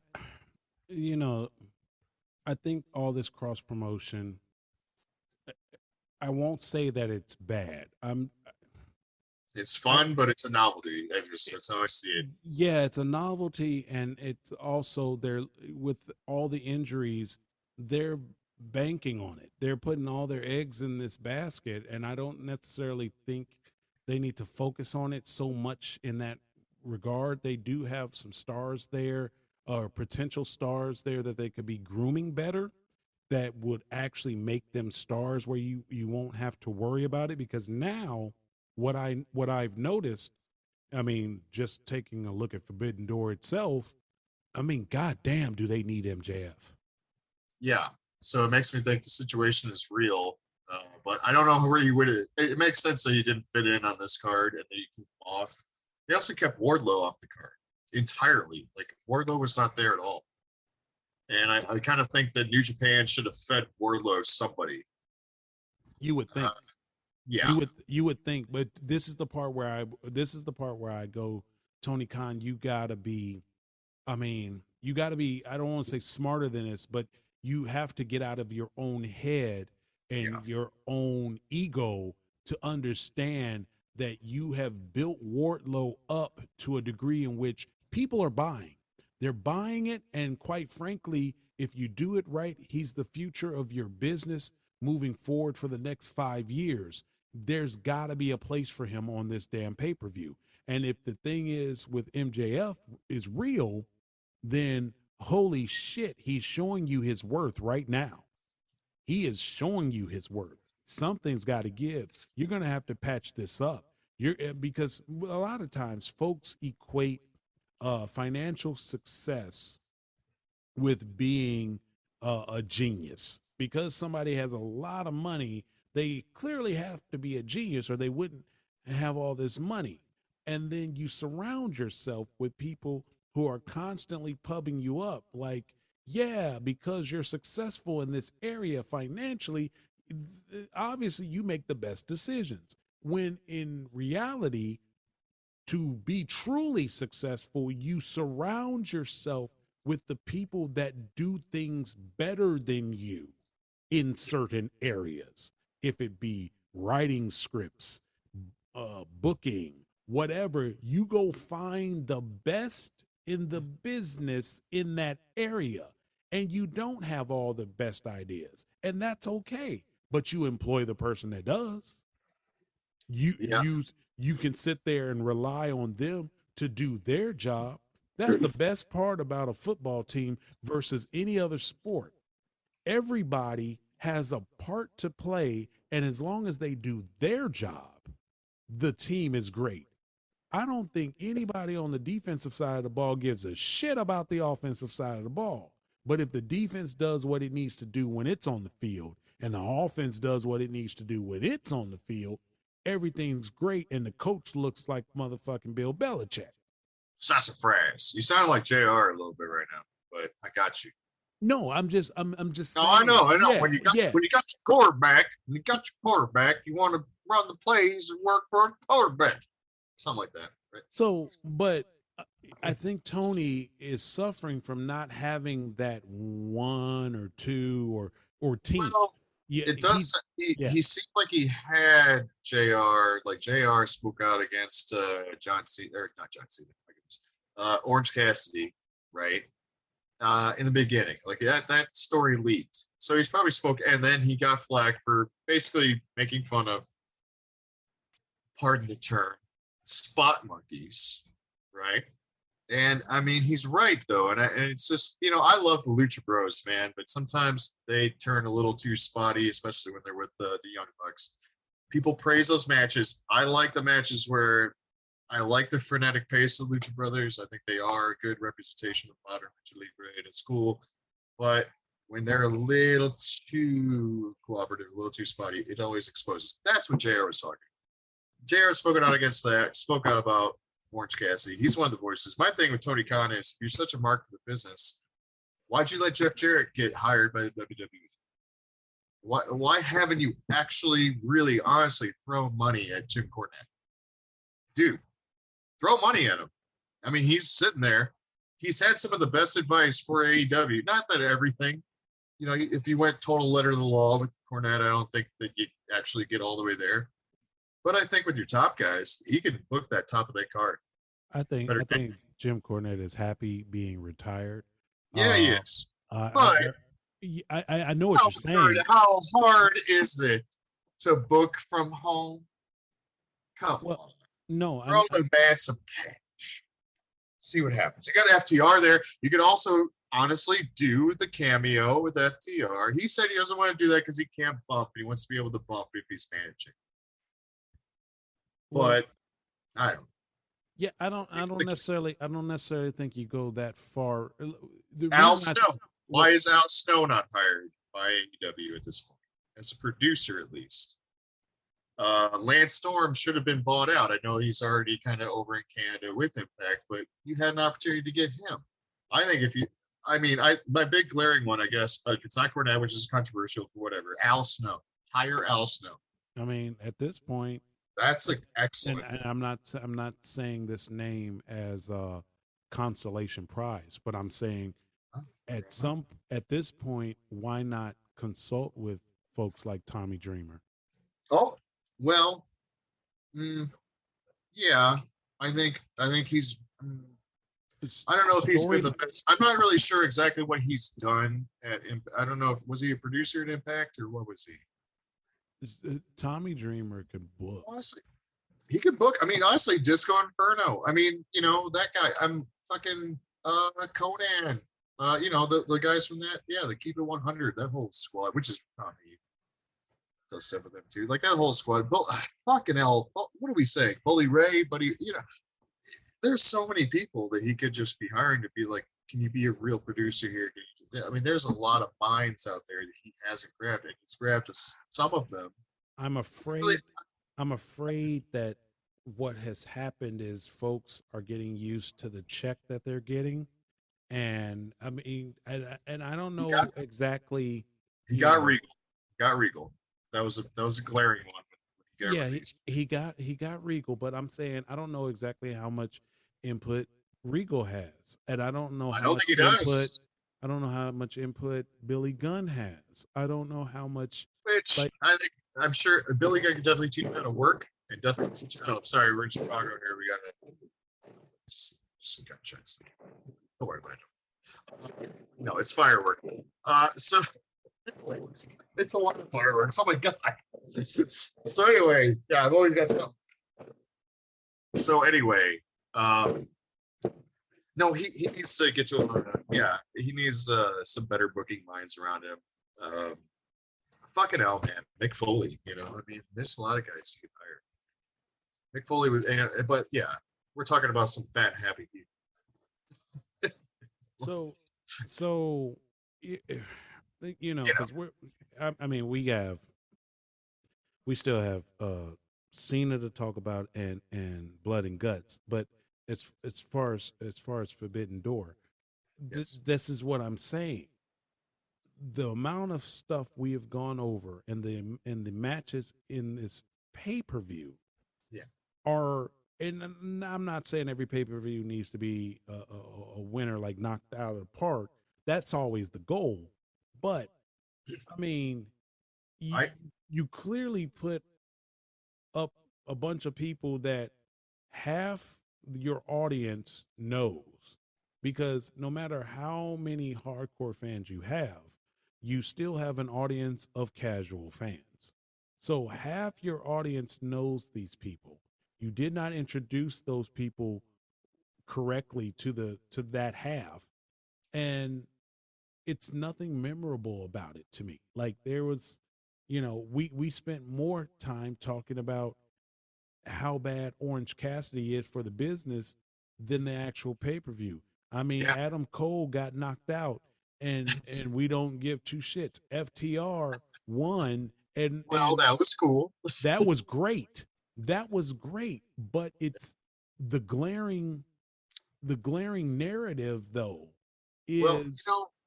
I think all this cross promotion, I won't say that it's bad. It's fun, but it's a novelty. That's how I see it. Yeah, it's a novelty, and it's also they're with all the injuries, they're banking on it. They're putting all their eggs in this basket, and I don't necessarily think they need to focus on it so much in that regard. They do have some stars there, or potential stars there that they could be grooming better, that would actually make them stars where you won't have to worry about it, because now what I've noticed, I mean, just taking a look at Forbidden Door itself, I mean, goddamn, do they need MJF? Yeah. So it makes me think the situation is real. But I don't know where you would. It makes sense that you didn't fit in on this card and that you keep him off. They also kept Wardlow off the card entirely. Like Wardlow was not there at all. And I kind of think that New Japan should have fed Wardlow somebody. You would think. Yeah. You would think, but this is the part where I go, Tony Khan, you gotta be, I don't want to say smarter than this, but you have to get out of your own head and your own ego to understand that you have built Wardlow up to a degree in which people are buying. They're buying it, and quite frankly, if you do it right, he's the future of your business moving forward for the next 5 years. There's got to be a place for him on this damn pay-per-view. And if the thing is with MJF is real, then holy shit, he's showing you his worth right now. He is showing you his worth. Something's got to give. You're going to have to patch this up. Because a lot of times folks equate financial success with being a genius. Because somebody has a lot of money, they clearly have to be a genius or they wouldn't have all this money. And then you surround yourself with people who are constantly pubbing you up like, yeah, because you're successful in this area financially, obviously you make the best decisions. When in reality, to be truly successful, you surround yourself with the people that do things better than you in certain areas. If it be writing scripts, booking, whatever, you go find the best in the business in that area. And you don't have all the best ideas. And that's okay. But you employ the person that does. You can sit there and rely on them to do their job. That's the best part about a football team versus any other sport. Everybody has a part to play, and as long as they do their job, the team is great. I don't think anybody on the defensive side of the ball gives a shit about the offensive side of the ball. But if the defense does what it needs to do when it's on the field, and the offense does what it needs to do when it's on the field, everything's great, and the coach looks like motherfucking Bill Belichick. Sassafras. You sound like JR a little bit right now, but I got you. No, I'm just. No, saying. I know. Yeah, when you got your quarterback, you want to run the plays and work for the quarterback, something like that, right? So, but I think Tony is suffering from not having that one or two or team. Well, yeah, it does. He seemed like he had JR. Like JR spoke out against John Cena, or not John Cena, Orange Cassidy, right? In the beginning, like that story leaked. So he's probably spoke, and then he got flack for basically making fun of, pardon the term, spot monkeys, right? And I mean, he's right though, and it's just, I love the Lucha Bros, man, but sometimes they turn a little too spotty, especially when they're with the Young Bucks. People praise those matches. I like the matches where I like the frenetic pace of Lucha Brothers. I think they are a good representation of modern Lucha Libre, and it's cool. But when they're a little too cooperative, a little too spotty, it always exposes. That's what JR was talking. JR spoke out against that, spoke out about Orange Cassidy. He's one of the voices. My thing with Tony Khan is, if you're such a mark for the business, why'd you let Jeff Jarrett get hired by the WWE? Why haven't you actually really honestly thrown money at Jim Cornette? Dude, throw money at him. I mean, he's sitting there. He's had some of the best advice for AEW. Not that everything. if you went total letter of the law with Cornette, I don't think that you actually get all the way there. But I think with your top guys, he can book that top of that card. I think Jim Cornette is happy being retired. Yeah, he is. But I know what you're saying. How hard is it to book from home? Come on. No, throw the man some cash. See what happens. You got FTR there. You could also honestly do the cameo with FTR. He said he doesn't want to do that because he can't bump. He wants to be able to bump if he's managing. But I don't. Yeah, I don't necessarily think you go that far. Al Snow. Why is Al Snow not hired by AEW at this point? As a producer, at least. Lance Storm should have been bought out. I know he's already kind of over in Canada with Impact, but you had an opportunity to get him. I think my big glaring one, I guess, if it's not Cornette, which is controversial for whatever, Al Snow. Hire Al Snow. I mean, at this point, that's like excellent. And I'm not saying this name as a consolation prize, but I'm saying at this point, why not consult with folks like Tommy Dreamer? Oh, well, yeah, I think he's. I don't know if he's been the best. I'm not really sure exactly what he's done at. I don't know. Was he a producer at Impact or what was he? Tommy Dreamer could book. Honestly, he could book. I mean, honestly, Disco Inferno. I mean, that guy. I'm fucking Conan. The guys from that. Yeah, the Keep It 100. That whole squad, which is Tommy. Does stuff with them too, like that whole squad. Fucking hell, what are we saying? Bully Ray, buddy. There's so many people that he could just be hiring to be like, can you be a real producer here? I mean, there's a lot of minds out there that he hasn't grabbed. And he's grabbed some of them. I'm afraid that what has happened is folks are getting used to the check that they're getting, and I mean, and I don't know exactly. He got Regal. Got Regal. That was a glaring one. Yeah, he got Regal, but I'm saying I don't know exactly how much input Regal has, and I don't know. I don't think he does. I don't know how much input Billy Gunn has. I don't know how much. I'm sure Billy Gunn can definitely teach how to work and definitely teach. Oh, sorry, we're in Chicago here. We got just gunshots. Don't worry about it. No, it's fireworks. So. It's a lot of fireworks. Oh my god. So anyway, yeah, I've always got some. So anyway, no, he needs to get to he needs some better booking minds around him. Fucking hell, man. Mick Foley, I mean, there's a lot of guys you can hire. Mick Foley was, but yeah, we're talking about some fat, happy people. So because we still have Cena to talk about and Blood and Guts, but as far as Forbidden Door, this is what I'm saying. The amount of stuff we have gone over and the matches in this pay-per-view are, and I'm not saying every pay-per-view needs to be a winner, like knocked out of the park. That's always the goal. But I mean, you clearly put up a bunch of people that half your audience knows, because no matter how many hardcore fans you have, you still have an audience of casual fans. So half your audience knows these people. You did not introduce those people correctly to that half, and it's nothing memorable about it to me. Like there was, we spent more time talking about how bad Orange Cassidy is for the business than the actual pay-per-view. I mean, Adam Cole got knocked out and we don't give two shits. FTR won and that was cool. That was great. That was great. But it's the glaring narrative though is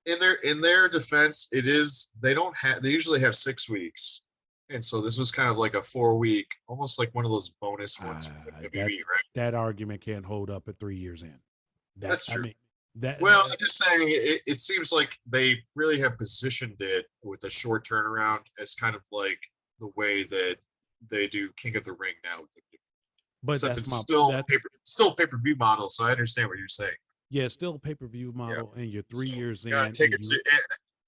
in their defense, it is they usually have 6 weeks. And so this was kind of like a 4-week, almost like one of those bonus ones. That argument can't hold up at 3 years in. That's true. Well, I'm just saying it seems like they really have positioned it with a short turnaround as kind of like the way that they do King of the Ring now. But Except that's it's my still pay-per-view model, so I understand what you're saying. yeah, still pay-per-view model, and you're 3 So years you in, gotta take and it to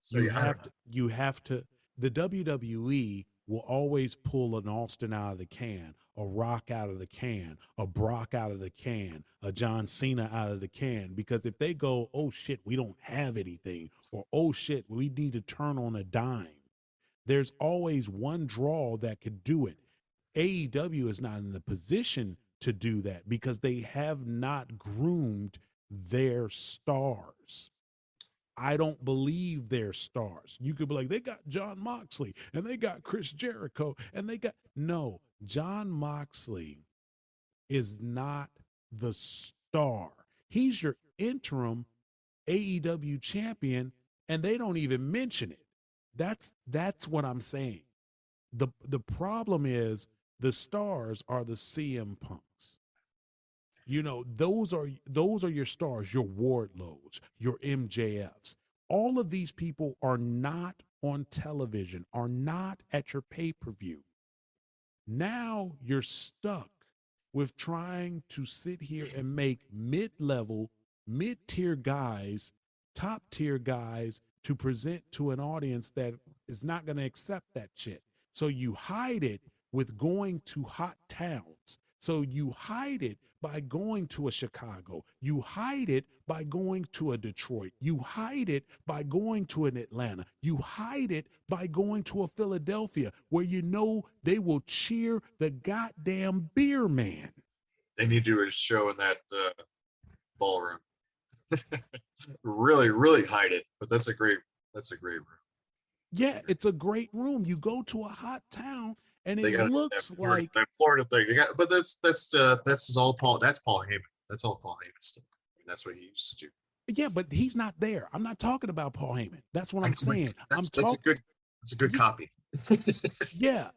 so you yeah, I have don't to know. you have to the WWE will always pull an Austin out of the can, a Rock out of the can, a Brock out of the can, a John Cena out of the can, because if they go, oh shit, we don't have anything, or oh shit, we need to turn on a dime, there's always one draw that could do it. AEW is not in the position to do that because they have not groomed their stars. I don't believe they're stars. You could be like, they got John Moxley and they got Chris Jericho and they got. No, John Moxley is not the star. He's your interim AEW champion, and they don't even mention it. That's what I'm saying. The problem is the stars are the CM Punks. You know, those are your stars, your Wardlows, your MJFs. All of these people are not on television, are not at your pay-per-view. Now you're stuck with trying to sit here and make mid-level, mid-tier guys, top-tier guys to present to an audience that is not going to accept that shit. So you hide it with going to hot towns. So you hide it by going to a Chicago. You hide it by going to a Detroit. You hide it by going to an Atlanta. You hide it by going to a Philadelphia where you know they will cheer the goddamn beer man. They need to do a show in that ballroom. really hide it, but that's a great room. Yeah, it's a great room. You go to a hot town and They it got looks like that Florida thing. They got, but that's all Paul. That's Paul Heyman. That's all Paul Heyman stuff. I mean, that's what he used to do. yeah, but he's not there. I'm not talking about Paul Heyman. That's what I'm saying. That's a good copy. Yeah,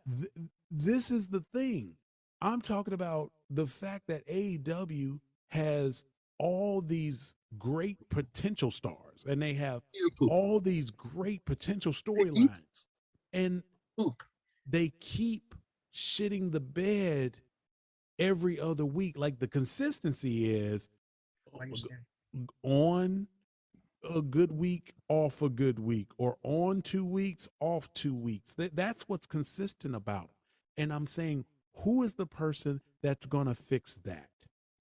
this is the thing. I'm talking about the fact that AEW has all these great potential stars and they have all these great potential storylines, and they keep shitting the bed every other week. Like the consistency is on a good week, off a good week, or on 2 weeks, off 2 weeks. That's what's consistent about them. And I'm saying, who is the person that's going to fix that?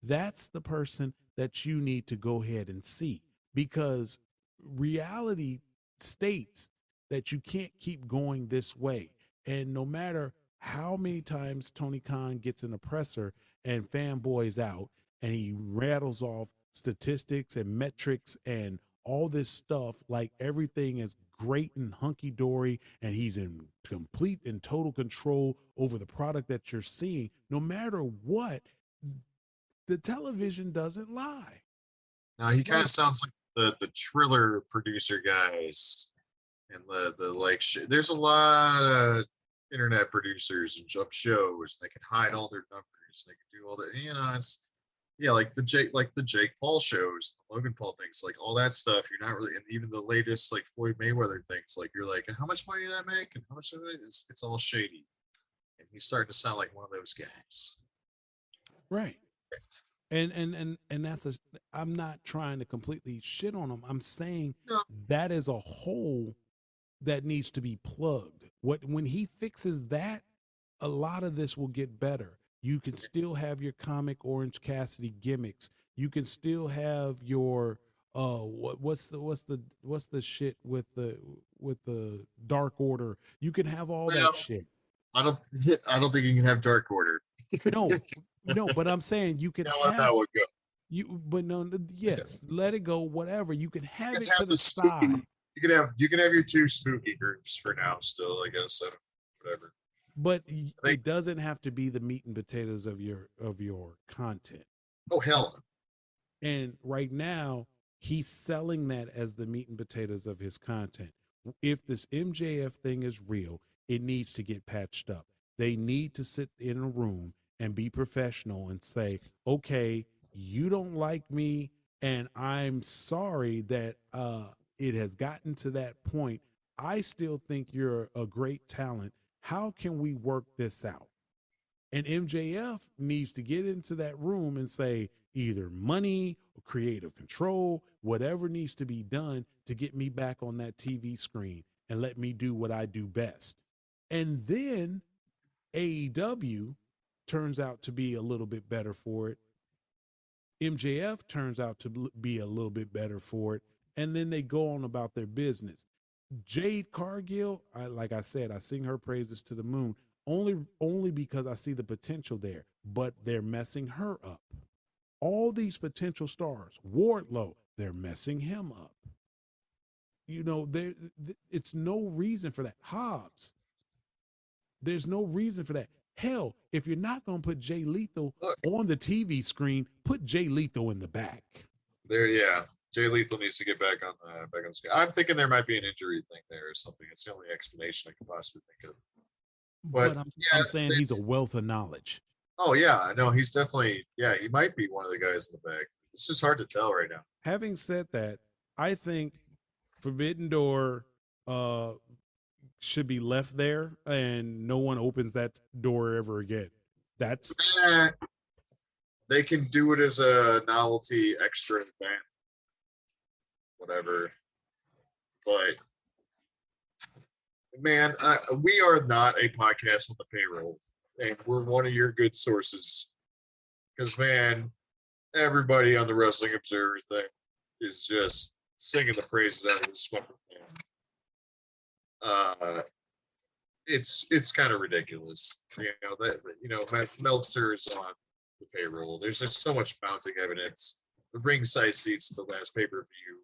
That's the person that you need to go ahead and see, because reality states that you can't keep going this way. And no matter how many times Tony Khan gets an oppressor and fanboys out and he rattles off statistics and metrics and all this stuff like everything is great and hunky-dory and he's in complete and total control over the product that you're seeing, no matter what, the television doesn't lie. Now he kind of sounds like the Triller producer guys and the like shit. There's a lot of internet producers and shows. They can hide all their numbers. They can do all that. You know, it's like the Jake Paul shows, the Logan Paul things, like all that stuff. You're not really, and even the latest like Floyd Mayweather things. Like you're like, how much money did that make? And how much of it is? It's all shady. And he's starting to sound like one of those guys. Right. And that's I'm not trying to completely shit on him. I'm saying that is a hole that needs to be plugged. When he fixes that, a lot of this will get better. You can still have your comic Orange Cassidy gimmicks. You can still have your what's the shit with the Dark Order. You can have all that shit. I don't think you can have Dark Order. No, but I'm saying you can let that one go. Yes, let it go. Whatever, you can have it to the spooky, side. You can have your two spooky groups for now. Still, I guess. Whatever. But it doesn't have to be the meat and potatoes of your content. Oh hell. And right now, he's selling that as the meat and potatoes of his content. If this MJF thing is real, it needs to get patched up. They need to sit in a room and be professional and say, okay, you don't like me And I'm sorry that it has gotten to that point. I still think you're a great talent. How can we work this out? And MJF needs to get into that room and say either money or creative control, whatever needs to be done to get me back on that TV screen and let me do what I do best. And then AEW turns out to be a little bit better for it. MJF turns out to be a little bit better for it. And then they go on about their business. Jade Cargill, like I said, I sing her praises to the moon only because I see the potential there, but they're messing her up. All these potential stars, Wardlow, they're messing him up. You know, it's no reason for that. Hobbs, there's no reason for that. Hell, if you're not going to put Jay Lethal on the TV screen, put Jay Lethal in the back. Yeah. Jay Lethal needs to get back on the screen. I'm thinking there might be an injury thing there or something. It's the only explanation I can possibly think of. But I'm saying he's a wealth of knowledge. Oh, yeah. No, he's definitely, he might be one of the guys in the back. It's just hard to tell right now. Having said that, I think Forbidden Door should be left there and no one opens that door ever again. That's they can do it as a novelty extra event, whatever. But man, we are not a podcast on the payroll, and we're one of your good sources. Because man, everybody on the Wrestling Observer thing is just singing the praises out of this fucking thing. It's kind of ridiculous, that Meltzer is on the payroll. There's just so much mounting evidence. The ringside seats at the last pay-per-view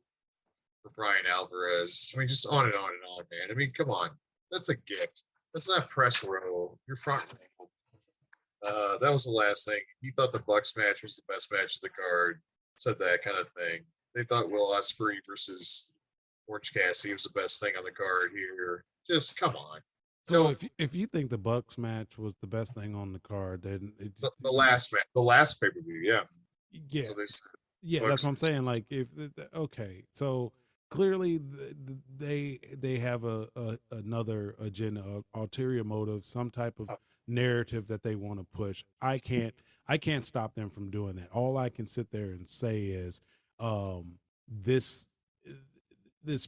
for Brian Alvarez. I mean, just on and on and on, man. I mean, come on, that's a gift. That's not press row. You're front row. That was the last thing. He thought the Bucks match was the best match of the card. Said that kind of thing. They thought Will Ospreay versus Orange Cassidy was the best thing on the card here. Just come on. So if you think the Bucks match was the best thing on the card, then the last match, the last pay-per-view, yeah. So that's what I'm saying. Like, so clearly they have another agenda, ulterior motive, some type of narrative that they want to push. I can't stop them from doing that. All I can sit there and say is this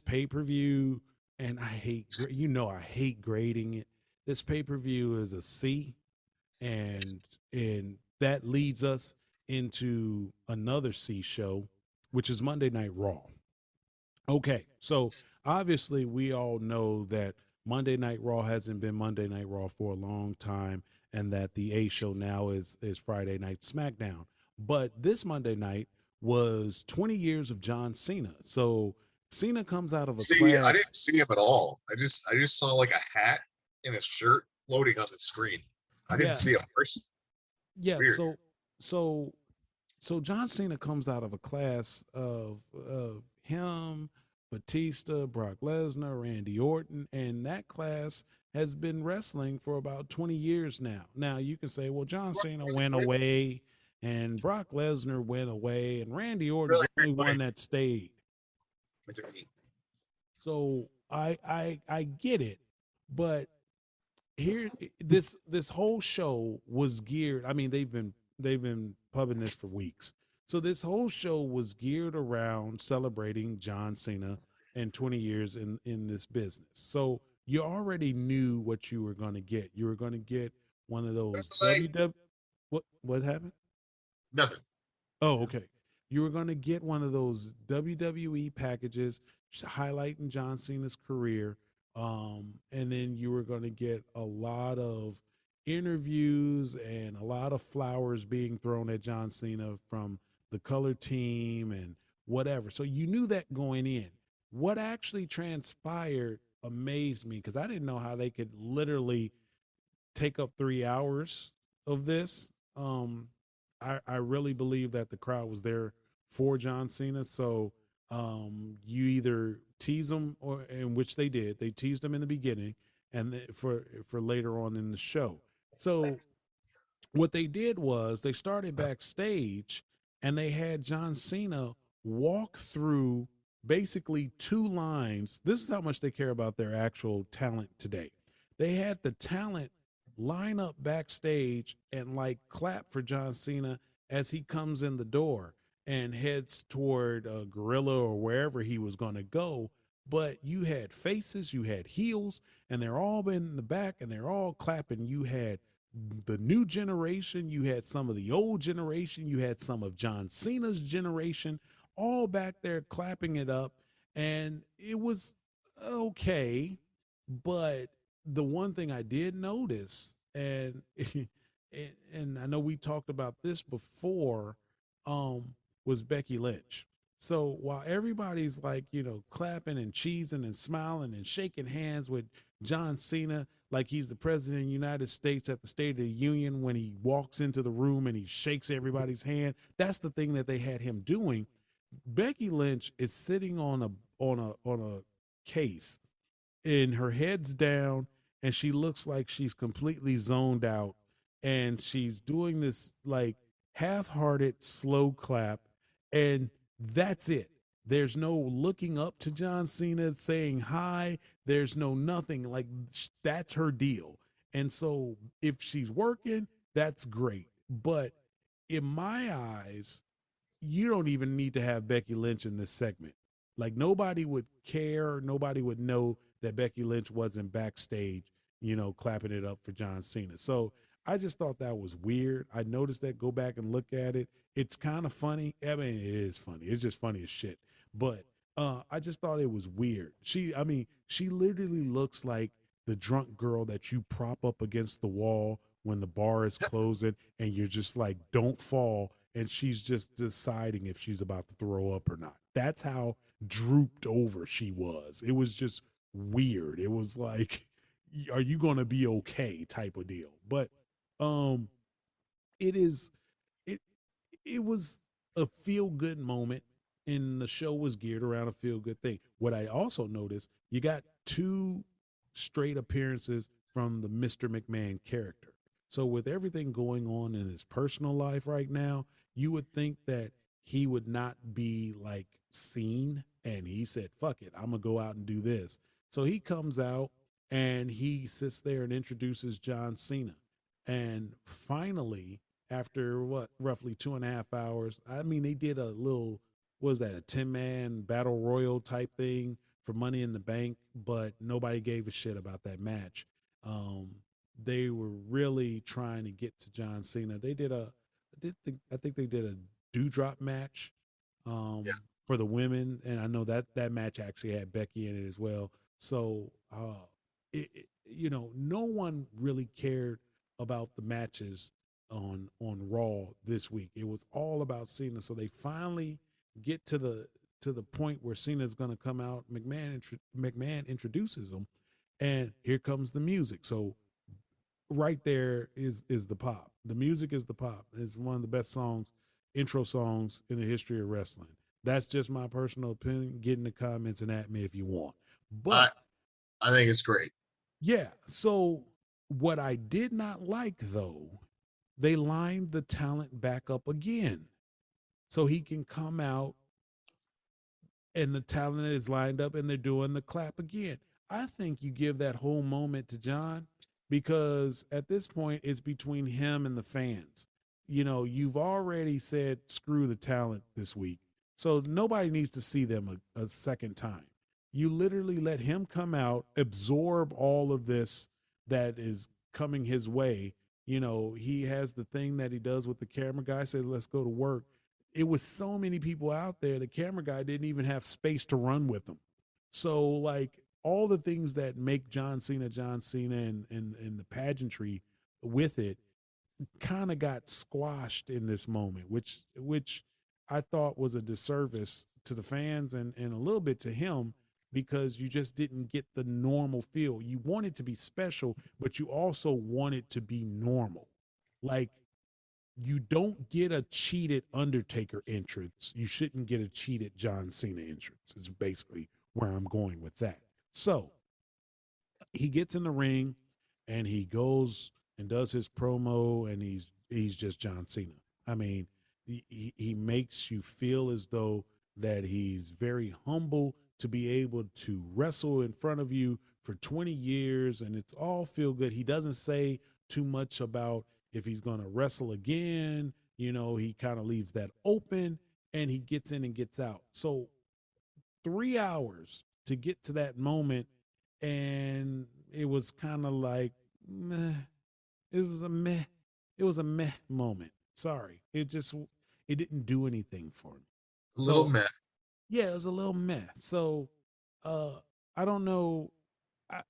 pay-per-view. And I hate grading it. This pay-per-view is a C, and that leads us into another C show, which is Monday Night Raw. Okay, so obviously we all know that Monday Night Raw hasn't been Monday Night Raw for a long time, and that the A show now is Friday Night SmackDown. But this Monday night was 20 years of John Cena. So Cena comes out of a class. I didn't see him at all. I just saw like a hat and a shirt floating on the screen. I didn't see a person. Yeah. Weird. So John Cena comes out of a class of him, Batista, Brock Lesnar, Randy Orton, and that class has been wrestling for about 20 years now. Now you can say, well, John Cena went away, and Brock Lesnar went away, and Randy Orton's the only one that stayed. So I get it, but here this whole show was geared. I mean, they've been pubbing this for weeks. So this whole show was geared around celebrating John Cena and 20 years in this business. So you already knew what you were going to get. You were going to get one of those What happened? Nothing. Oh, okay. You were going to get one of those WWE packages highlighting John Cena's career. And then you were going to get a lot of interviews and a lot of flowers being thrown at John Cena from the color team and whatever. So you knew that going in. What actually transpired amazed me because I didn't know how they could literally take up 3 hours of this. I really believe that the crowd was there for John Cena. So you either tease them, in which they did. They teased him in the beginning, and for later on in the show. So what they did was they started backstage, and they had John Cena walk through basically 2 lines. This is how much they care about their actual talent today. They had the talent line up backstage and like clap for John Cena as he comes in the door and heads toward Gorilla or wherever he was going to go. But you had faces, you had heels, and they're all in the back and they're all clapping. You had the new generation, you had some of the old generation, you had some of John Cena's generation, all back there clapping it up. And it was okay. But the one thing I did notice, and and I know we talked about this before, was Becky Lynch. So while everybody's like, clapping and cheesing and smiling and shaking hands with John Cena, like he's the president of the United States at the State of the Union when he walks into the room and he shakes everybody's hand, that's the thing that they had him doing. Becky Lynch is sitting on a case, and her head's down, and she looks like she's completely zoned out, and she's doing this like half-hearted slow clap, and that's it. There's no looking up to John Cena saying hi. There's no nothing. Like, that's her deal. And so if she's working, that's great. But in my eyes, you don't even need to have Becky Lynch in this segment. Like, nobody would care. Nobody would know that Becky Lynch wasn't backstage, clapping it up for John Cena. So I just thought that was weird. I noticed that. Go back and look at it. It's kind of funny. I mean, it is funny. It's just funny as shit. But I just thought it was weird. She literally looks like the drunk girl that you prop up against the wall when the bar is closing and you're just like, don't fall. And she's just deciding if she's about to throw up or not. That's how drooped over she was. It was just weird. It was like, are you going to be okay type of deal. But it was a feel good moment, and the show was geared around a feel good thing. What I also noticed, you got 2 straight appearances from the Mr. McMahon character. So with everything going on in his personal life right now, you would think that he would not be like seen, and he said, fuck it, I'm gonna go out and do this. So he comes out and he sits there and introduces John Cena. And finally, after roughly 2.5 hours, I mean, they did a little, what was that, a 10-man battle royal type thing for Money in the Bank, but nobody gave a shit about that match. They were really trying to get to John Cena. I think they did a dewdrop match for the women, and I know that match actually had Becky in it as well. So, no one really cared about the matches on Raw this week. It was all about Cena. So they finally get to the point where Cena's going to come out. McMahon introduces him, and here comes the music. So right there is the pop. The music is the pop. It's one of the best intro songs in the history of wrestling. That's just my personal opinion. Get in the comments and at me if you want. But I think it's great. Yeah. So what I did not like, though, they lined the talent back up again so he can come out and the talent is lined up and they're doing the clap again. I think you give that whole moment to John, because at this point it's between him and the fans. You've already said screw the talent this week, so nobody needs to see them a second time. You literally let him come out, absorb all of this that is coming his way. He has the thing that he does with the camera guy, says, let's go to work. It was so many people out there. The camera guy didn't even have space to run with him. So like all the things that make John Cena, and the pageantry with it kind of got squashed in this moment, which I thought was a disservice to the fans and a little bit to him, because you just didn't get the normal feel. You want it to be special, but you also want it to be normal. Like, you don't get a cheated Undertaker entrance. You shouldn't get a cheated John Cena entrance, is basically where I'm going with that. So he gets in the ring and he goes and does his promo, and he's just John Cena. I mean, he makes you feel as though that he's very humble to be able to wrestle in front of you for 20 years, and it's all feel good. He doesn't say too much about if he's going to wrestle again. You know, he kind of leaves that open, and he gets in and gets out. So 3 hours to get to that moment, and it was kind of like meh. It was a meh moment. Sorry, it didn't do anything for me. A little meh. Yeah, it was a little meh. So I don't know.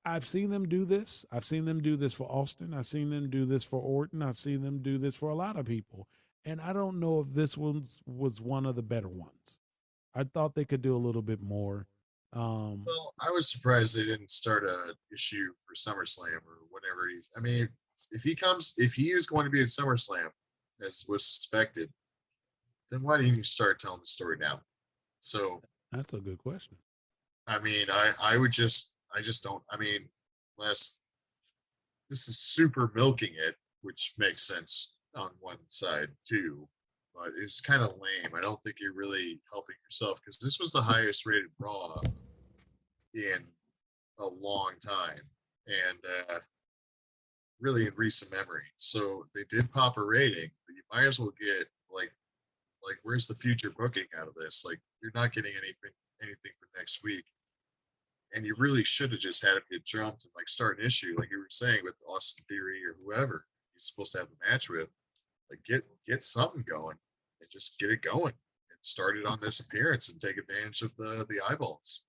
I've seen them do this. I've seen them do this for Austin. I've seen them do this for Orton. I've seen them do this for a lot of people. And I don't know if this one was one of the better ones. I thought they could do a little bit more. Well, I was surprised they didn't start a issue for SummerSlam or whatever. I mean, if he is going to be at SummerSlam, as was suspected, then why didn't you start telling the story now? So that's a good question. I mean, I just don't. I mean, this is super milking it, which makes sense on one side too, but it's kind of lame. I don't think you're really helping yourself because this was the highest rated Raw in a long time, and really in recent memory. So they did pop a rating, but you might as well get like where's the future booking out of this? Like you're not getting anything for next week. And you really should have just had him get jumped and like start an issue, like you were saying with Austin Theory or whoever he's supposed to have the match with. Like get something going and just get it going and start it on this appearance and take advantage of the eyeballs.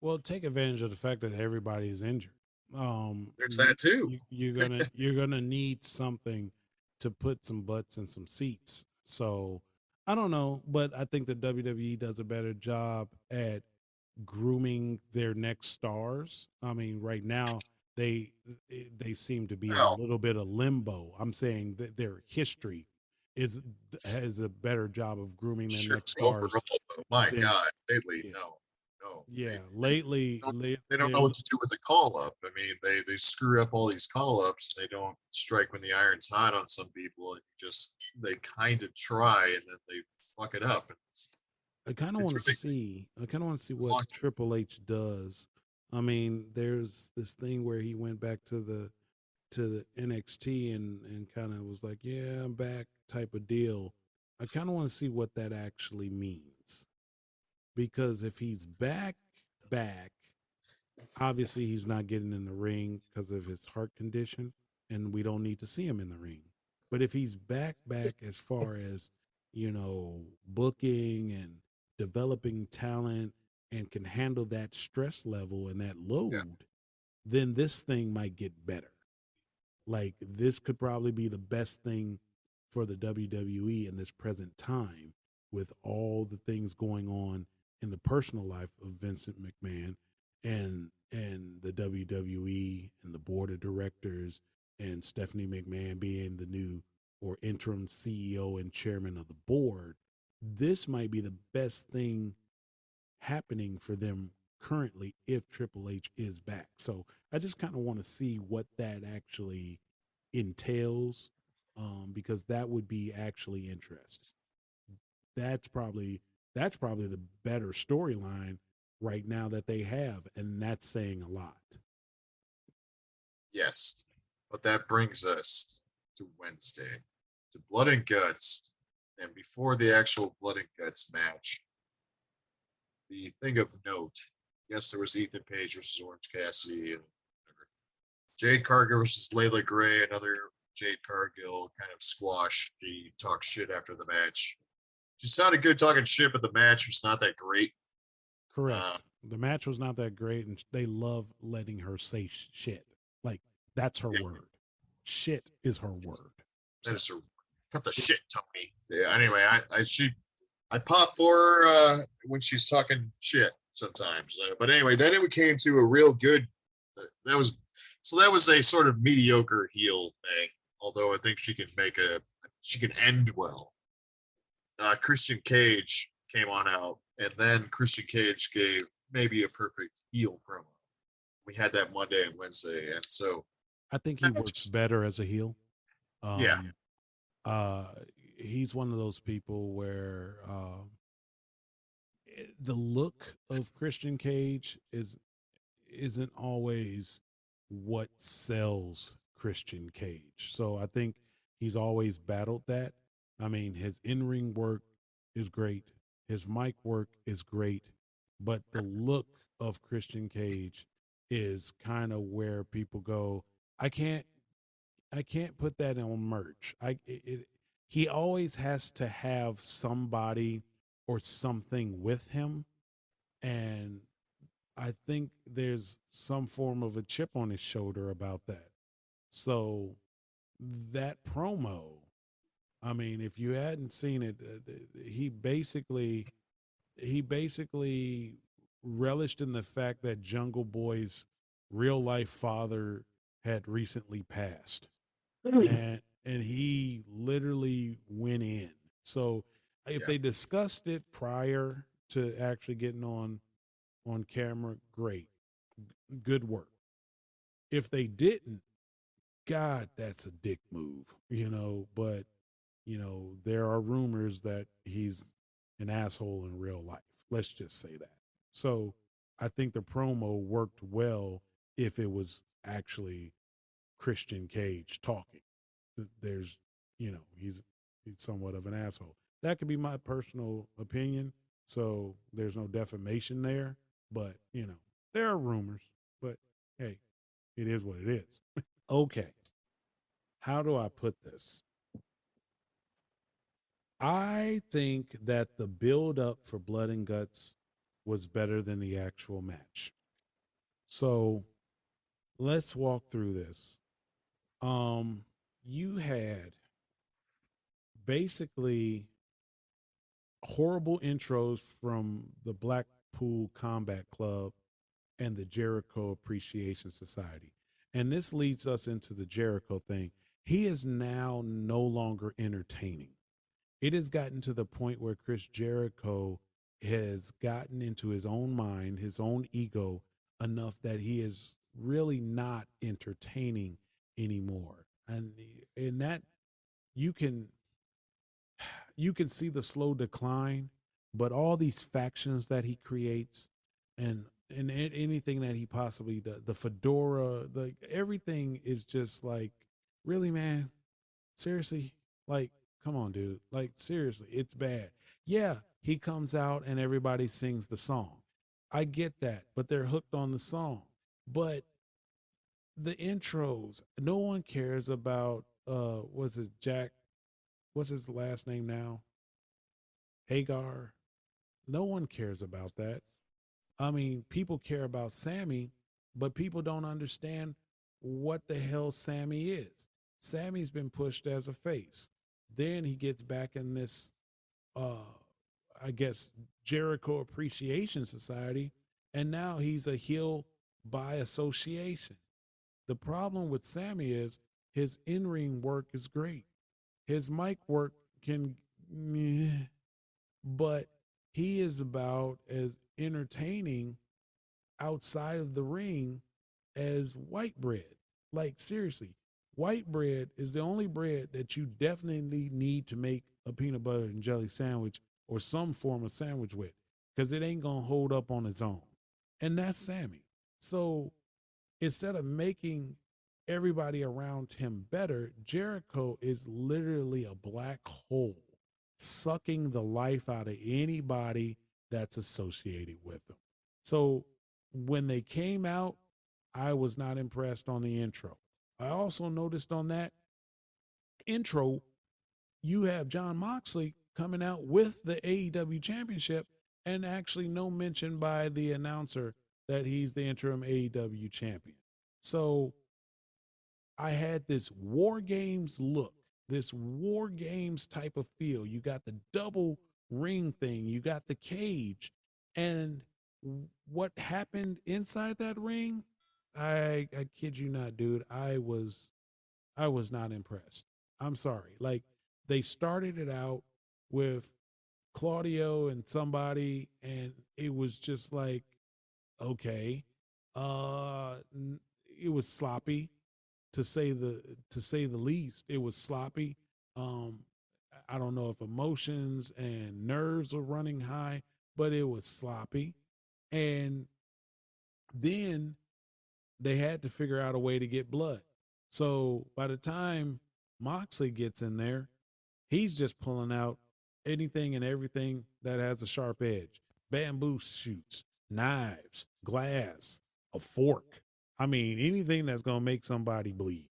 Well, take advantage of the fact that everybody is injured. There's that too. You're gonna need something to put some butts in some seats. So I don't know, but I think the WWE does a better job at grooming their next stars. I mean, right now they seem to be in a little bit of limbo. I'm saying that their history has a better job of grooming their next stars. My God, lately, no. Yeah, lately they don't know what to do with the call up. I mean, they screw up all these call ups. They don't strike when the iron's hot on some people, and they kind of try and then they fuck it up. I kind of want to see what Triple H does. I mean, there's this thing where he went back to the NXT and kind of was like, "Yeah, I'm back," type of deal. I kind of want to see what that actually means, because if he's back, obviously he's not getting in the ring because of his heart condition, and we don't need to see him in the ring. But if he's back as far as, you know, booking and developing talent and can handle that stress level and that load, then this thing might get better. Like, this could probably be the best thing for the WWE in this present time, with all the things going on in the personal life of Vincent McMahon and the WWE and the board of directors, and Stephanie McMahon being the new or interim CEO and chairman of the board. This might be the best thing happening for them currently if Triple H is back. So I just kind of want to see what that actually entails, because that would be actually interesting. That's probably the better storyline right now that they have, and that's saying a lot. Yes, but that brings us to Wednesday, to Blood and Guts. And before the actual Blood and Guts match, the thing of note, yes, there was Ethan Page versus Orange Cassidy, and Jade Cargill versus Layla Gray, another Jade Cargill kind of squash. She talked shit after the match. She sounded good talking shit, but the match was not that great. Correct. The match was not that great, and they love letting her say shit. Like, that's her word. Shit is her word. That is her. Cut the shit, Tony. Yeah, anyway, I pop for her when she's talking shit sometimes. But anyway, then it came to a real good. That was a sort of mediocre heel thing. Although I think she can end well. Christian Cage came on out, and then Christian Cage gave maybe a perfect heel promo. We had that Monday and Wednesday, and so I think he works better as a heel. Yeah. He's one of those people where the look of Christian Cage isn't always what sells Christian Cage. So I think he's always battled that. I mean, his in-ring work is great. His mic work is great, but the look of Christian Cage is kind of where people go, I can't put that on merch. He always has to have somebody or something with him, and I think there's some form of a chip on his shoulder about that. So that promo, I mean, if you hadn't seen it, he basically relished in the fact that Jungle Boy's real life father had recently passed, and he literally went in. So if they discussed it prior to actually getting on camera, great, good work. If they didn't, God, that's a dick move, but there are rumors that he's an asshole in real life. Let's just say that. So I think the promo worked well if it was actually Christian Cage talking. There's, he's somewhat of an asshole. That could be my personal opinion. So there's no defamation there, but there are rumors, but hey, it is what it is. Okay. How do I put this? I think that the build up for Blood and Guts was better than the actual match. So let's walk through this. You had basically horrible intros from the Blackpool Combat Club and the Jericho Appreciation Society. And this leads us into the Jericho thing. He is now no longer entertaining. It has gotten to the point where Chris Jericho has gotten into his own mind, his own ego enough that he is really not entertaining anymore. And in that you can see the slow decline, but all these factions that he creates and anything that he possibly does, the fedora, like everything is just like, really, man? Seriously? Like, come on, dude. Like, seriously, it's bad. Yeah, he comes out and everybody sings the song. I get that, but they're hooked on the song. But the intros, no one cares about, was it Jack? What's his last name now? Hagar. No one cares about that. I mean, people care about Sammy, but people don't understand what the hell Sammy is. Sammy's been pushed as a face. Then he gets back in this, I guess, Jericho Appreciation Society, and now he's a heel by association. The problem with Sammy is his in-ring work is great. His mic work but he is about as entertaining outside of the ring as white bread. Like, seriously, white bread is the only bread that you definitely need to make a peanut butter and jelly sandwich or some form of sandwich with, because it ain't going to hold up on its own. And that's Sammy. So instead of making everybody around him better, Jericho is literally a black hole, sucking the life out of anybody that's associated with them. So when they came out, I was not impressed on the intro. I also noticed on that intro, you have Jon Moxley coming out with the AEW championship and actually no mention by the announcer that he's the interim AEW champion. So I had this War Games look, this War Games type of feel. You got the double ring thing, you got the cage, and what happened inside that ring, I kid you not, dude, I was not impressed. I'm sorry. Like, they started it out with Claudio and somebody, and it was just like, okay, it was sloppy, to say the least. It was sloppy. I don't know if emotions and nerves were running high, but it was sloppy. And then they had to figure out a way to get blood. So by the time Moxley gets in there, he's just pulling out anything and everything that has a sharp edge. Bamboo shoots, knives, glass, a fork. I mean, anything that's going to make somebody bleed.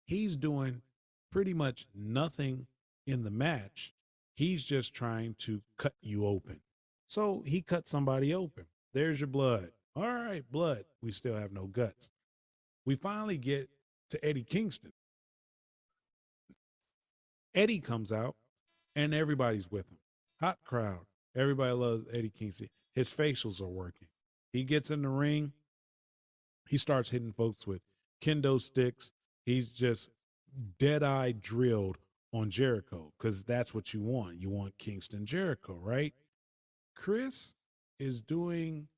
He's doing pretty much nothing in the match. He's just trying to cut you open. So he cut somebody open. There's your blood. All right, blood. We still have no guts. We finally get to Eddie Kingston. Eddie comes out and everybody's with him. Hot crowd. Everybody loves Eddie Kingston. His facials are working. He gets in the ring. He starts hitting folks with kendo sticks. He's just dead-eye drilled on Jericho because that's what you want. You want Kingston Jericho, right? Chris is doing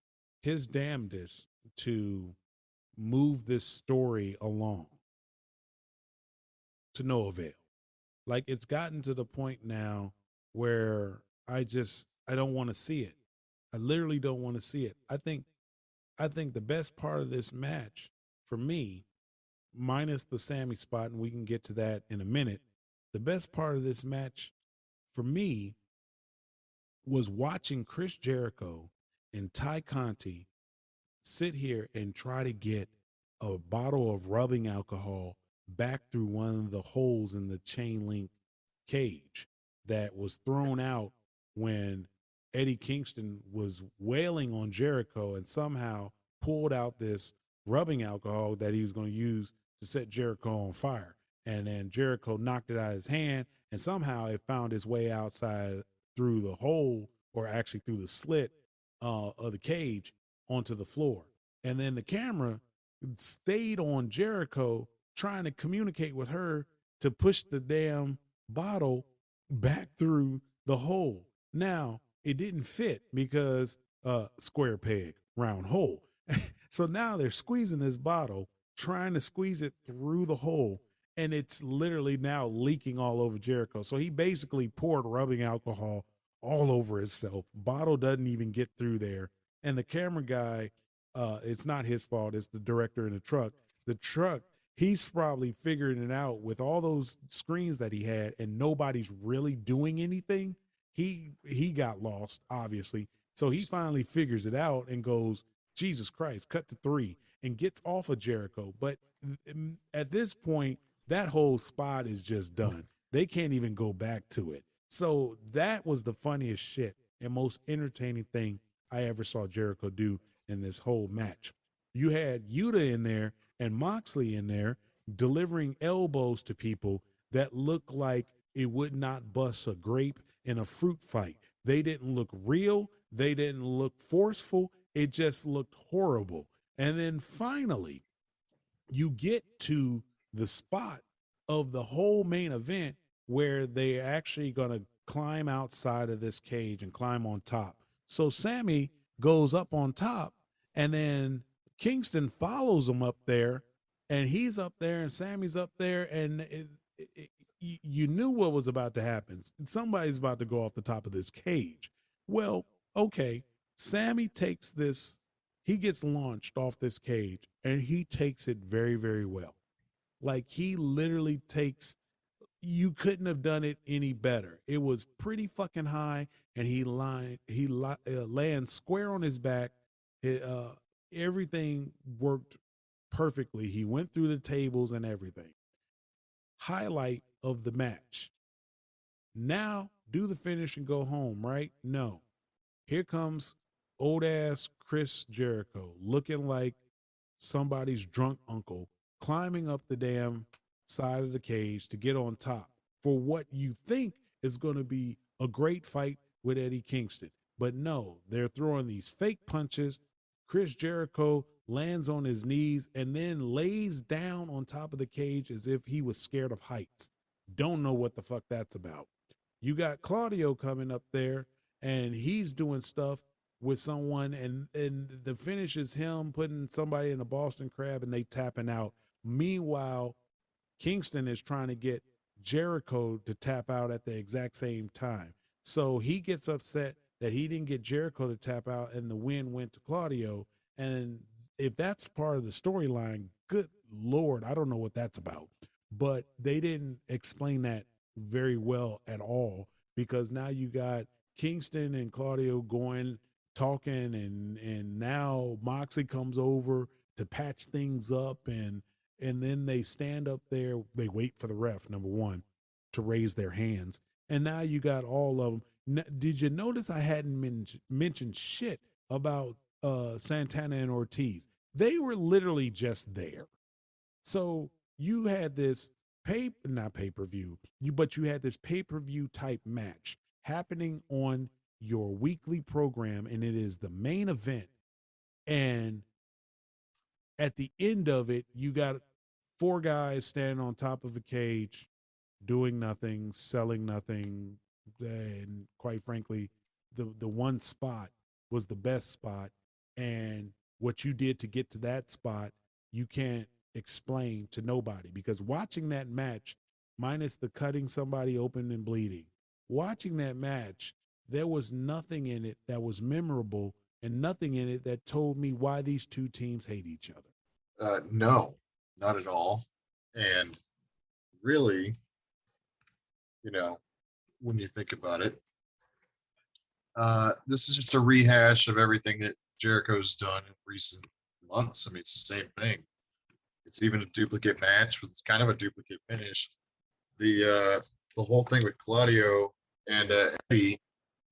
his damnedest to move this story along to no avail. Like, it's gotten to the point now where I don't want to see it. I literally don't want to see it. I think the best part of this match for me, minus the Sammy spot, and we can get to that in a minute, the best part of this match for me was watching Chris Jericho and Ty Conti sit here and try to get a bottle of rubbing alcohol back through one of the holes in the chain link cage that was thrown out when Eddie Kingston was wailing on Jericho and somehow pulled out this rubbing alcohol that he was going to use to set Jericho on fire. And then Jericho knocked it out of his hand, and somehow it found its way outside through the hole, or actually through the slit of the cage, onto the floor. And then the camera stayed on Jericho trying to communicate with her to push the damn bottle back through the hole. Now, it didn't fit because square peg, round hole. So now they're squeezing this bottle, trying to squeeze it through the hole, and it's literally now leaking all over Jericho. So he basically poured rubbing alcohol all over himself. Bottle doesn't even get through there. And the camera guy, it's not his fault. It's the director in the truck. The truck, he's probably figuring it out with all those screens that he had and nobody's really doing anything. He got lost, obviously. So he finally figures it out and goes, Jesus Christ, cut to 3, and gets off of Jericho. But at this point, that whole spot is just done. They can't even go back to it. So that was the funniest shit and most entertaining thing I ever saw Jericho do in this whole match. You had Yuta in there and Moxley in there delivering elbows to people that looked like it would not bust a grape in a fruit fight. They didn't look real. They didn't look forceful. It just looked horrible. And then finally, you get to the spot of the whole main event where they're actually going to climb outside of this cage and climb on top. So Sammy goes up on top, and then Kingston follows him up there, and he's up there and Sammy's up there, and you knew what was about to happen. Somebody's about to go off the top of this cage. Well, okay, Sammy takes this, he gets launched off this cage, and he takes it very, very well. Like, he literally takes, you couldn't have done it any better. It was pretty fucking high, and he lands square on his back. Everything worked perfectly. He went through the tables and everything. Highlight of the match. Now, do the finish and go home, right? No. Here comes old ass Chris Jericho looking like somebody's drunk uncle, climbing up the damn side of the cage to get on top for what you think is going to be a great fight with Eddie Kingston. But no, they're throwing these fake punches. Chris Jericho lands on his knees and then lays down on top of the cage as if he was scared of heights. Don't know what the fuck that's about. You got Claudio coming up there and he's doing stuff with someone, and the finish is him putting somebody in a Boston Crab and they tapping out. Meanwhile, Kingston is trying to get Jericho to tap out at the exact same time. So he gets upset that he didn't get Jericho to tap out and the win went to Claudio. And if that's part of the storyline, good Lord, I don't know what that's about. But they didn't explain that very well at all, because now you got Kingston and Claudio talking, and now Moxley comes over to patch things up, and then they stand up there, they wait for the ref, number one, to raise their hands. And now you got all of them. Did you notice I hadn't mentioned shit about Santana and Ortiz? They were literally just there. So you had this not pay-per-view, but you had this pay-per-view type match happening on your weekly program, and it is the main event. And at the end of it, you got 4 guys standing on top of a cage, doing nothing, selling nothing, and quite frankly, the one spot was the best spot, and what you did to get to that spot, you can't explain to nobody, because watching that match, minus the cutting somebody open and bleeding, watching that match, there was nothing in it that was memorable, and nothing in it that told me why these two teams hate each other. No, not at all. And really, when you think about it, this is just a rehash of everything that Jericho's done in recent months. I mean, it's the same thing. It's even a duplicate match with kind of a duplicate finish. The whole thing with Claudio and Eddie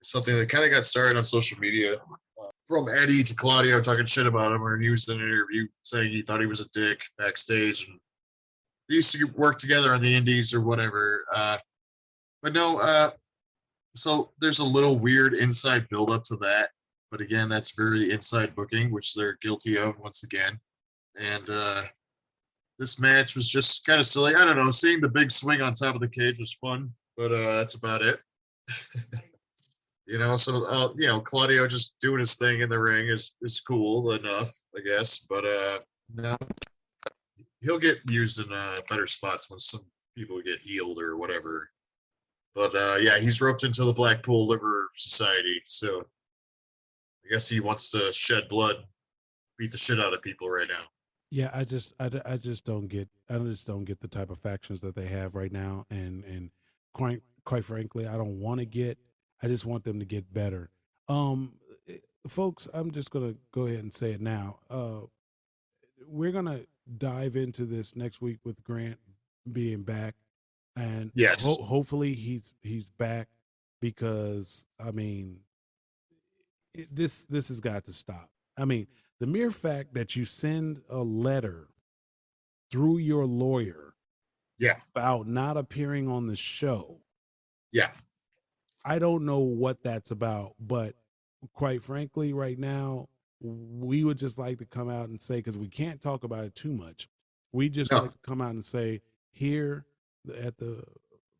is something that kind of got started on social media, from Eddie to Claudio talking shit about him, or he was in an interview saying he thought he was a dick backstage, and they used to work together on the indies or whatever. But no, so there's a little weird inside build up to that. But again, that's very inside booking, which they're guilty of once again. And this match was just kind of silly. I don't know. Seeing the big swing on top of the cage was fun, but that's about it. So Claudio just doing his thing in the ring is cool enough, I guess. But no, he'll get used in better spots when some people get healed or whatever. But yeah, he's roped into the Blackpool Liver Society, so I guess he wants to shed blood, beat the shit out of people right now. Yeah, I just don't get the type of factions that they have right now, and quite frankly, I don't want to get. I just want them to get better. Folks, I'm just gonna go ahead and say it now. We're gonna dive into this next week with Grant being back, and yes, hopefully he's back, because I mean, this has got to stop. I mean, the mere fact that you send a letter through your lawyer, about not appearing on the show, I don't know what that's about, but quite frankly, right now, we would just like to come out and say, because we can't talk about it too much, we just like to come out and say, here at the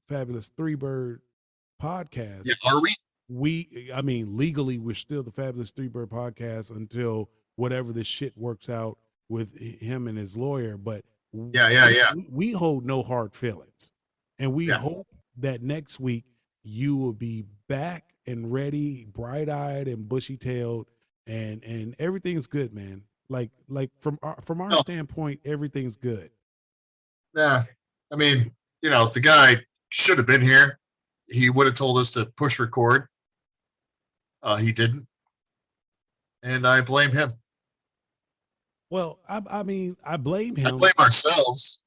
Fabulous Threebird podcast, are I mean, legally, we're still the Fabulous Threebird podcast until whatever this shit works out with him and his lawyer. But we hold no hard feelings, and we hope that next week you will be back and ready, bright-eyed and bushy-tailed, and everything's good, man. Like from our standpoint, everything's good. Yeah, I mean, the guy should have been here. He would have told us to push record. He didn't, and I blame him. Well, I mean, I blame him. I blame ourselves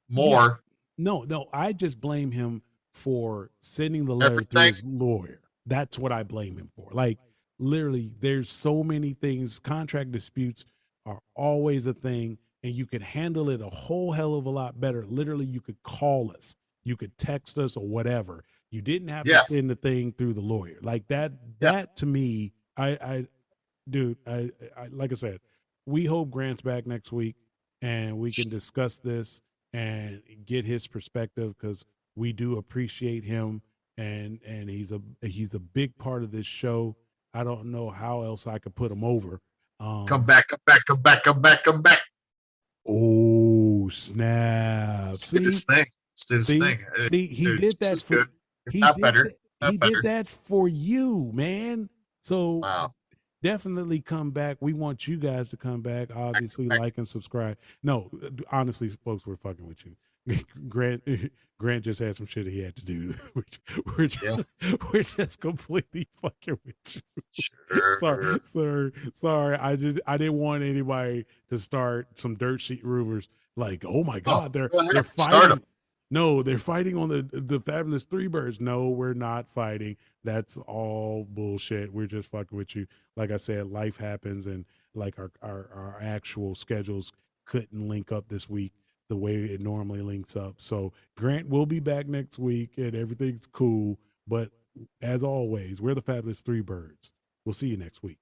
more. Yeah. No, I just blame him for sending the letter through his lawyer. That's what I blame him for. Like, literally, there's so many things. Contract disputes are always a thing, and you could handle it a whole hell of a lot better. Literally, you could call us, you could text us, or whatever. You didn't have to send the thing through the lawyer. Like that to me, I like I said, we hope Grant's back next week and we can discuss this and get his perspective, because we do appreciate him, and he's a big part of this show. I don't know how else I could put him over. Come back. Oh, snap. See this thing. See, he did that for he did better. did that for you, man. So Wow. definitely come back. We want you guys to come back. Obviously, like and subscribe. No, honestly, folks, we're fucking with you. Grant just had some shit he had to do. We're just completely fucking with you. Sure. Sorry. I didn't want anybody to start some dirt sheet rumors like, oh my God, they're fighting. No, they're fighting on the fabulous Threebirds. No, we're not fighting. That's all bullshit. We're just fucking with you. Like I said, life happens, and like our actual schedules couldn't link up this week the way it normally links up. So Grant will be back next week, and everything's cool. But as always, we're the fabulous Threebirds. We'll see you next week.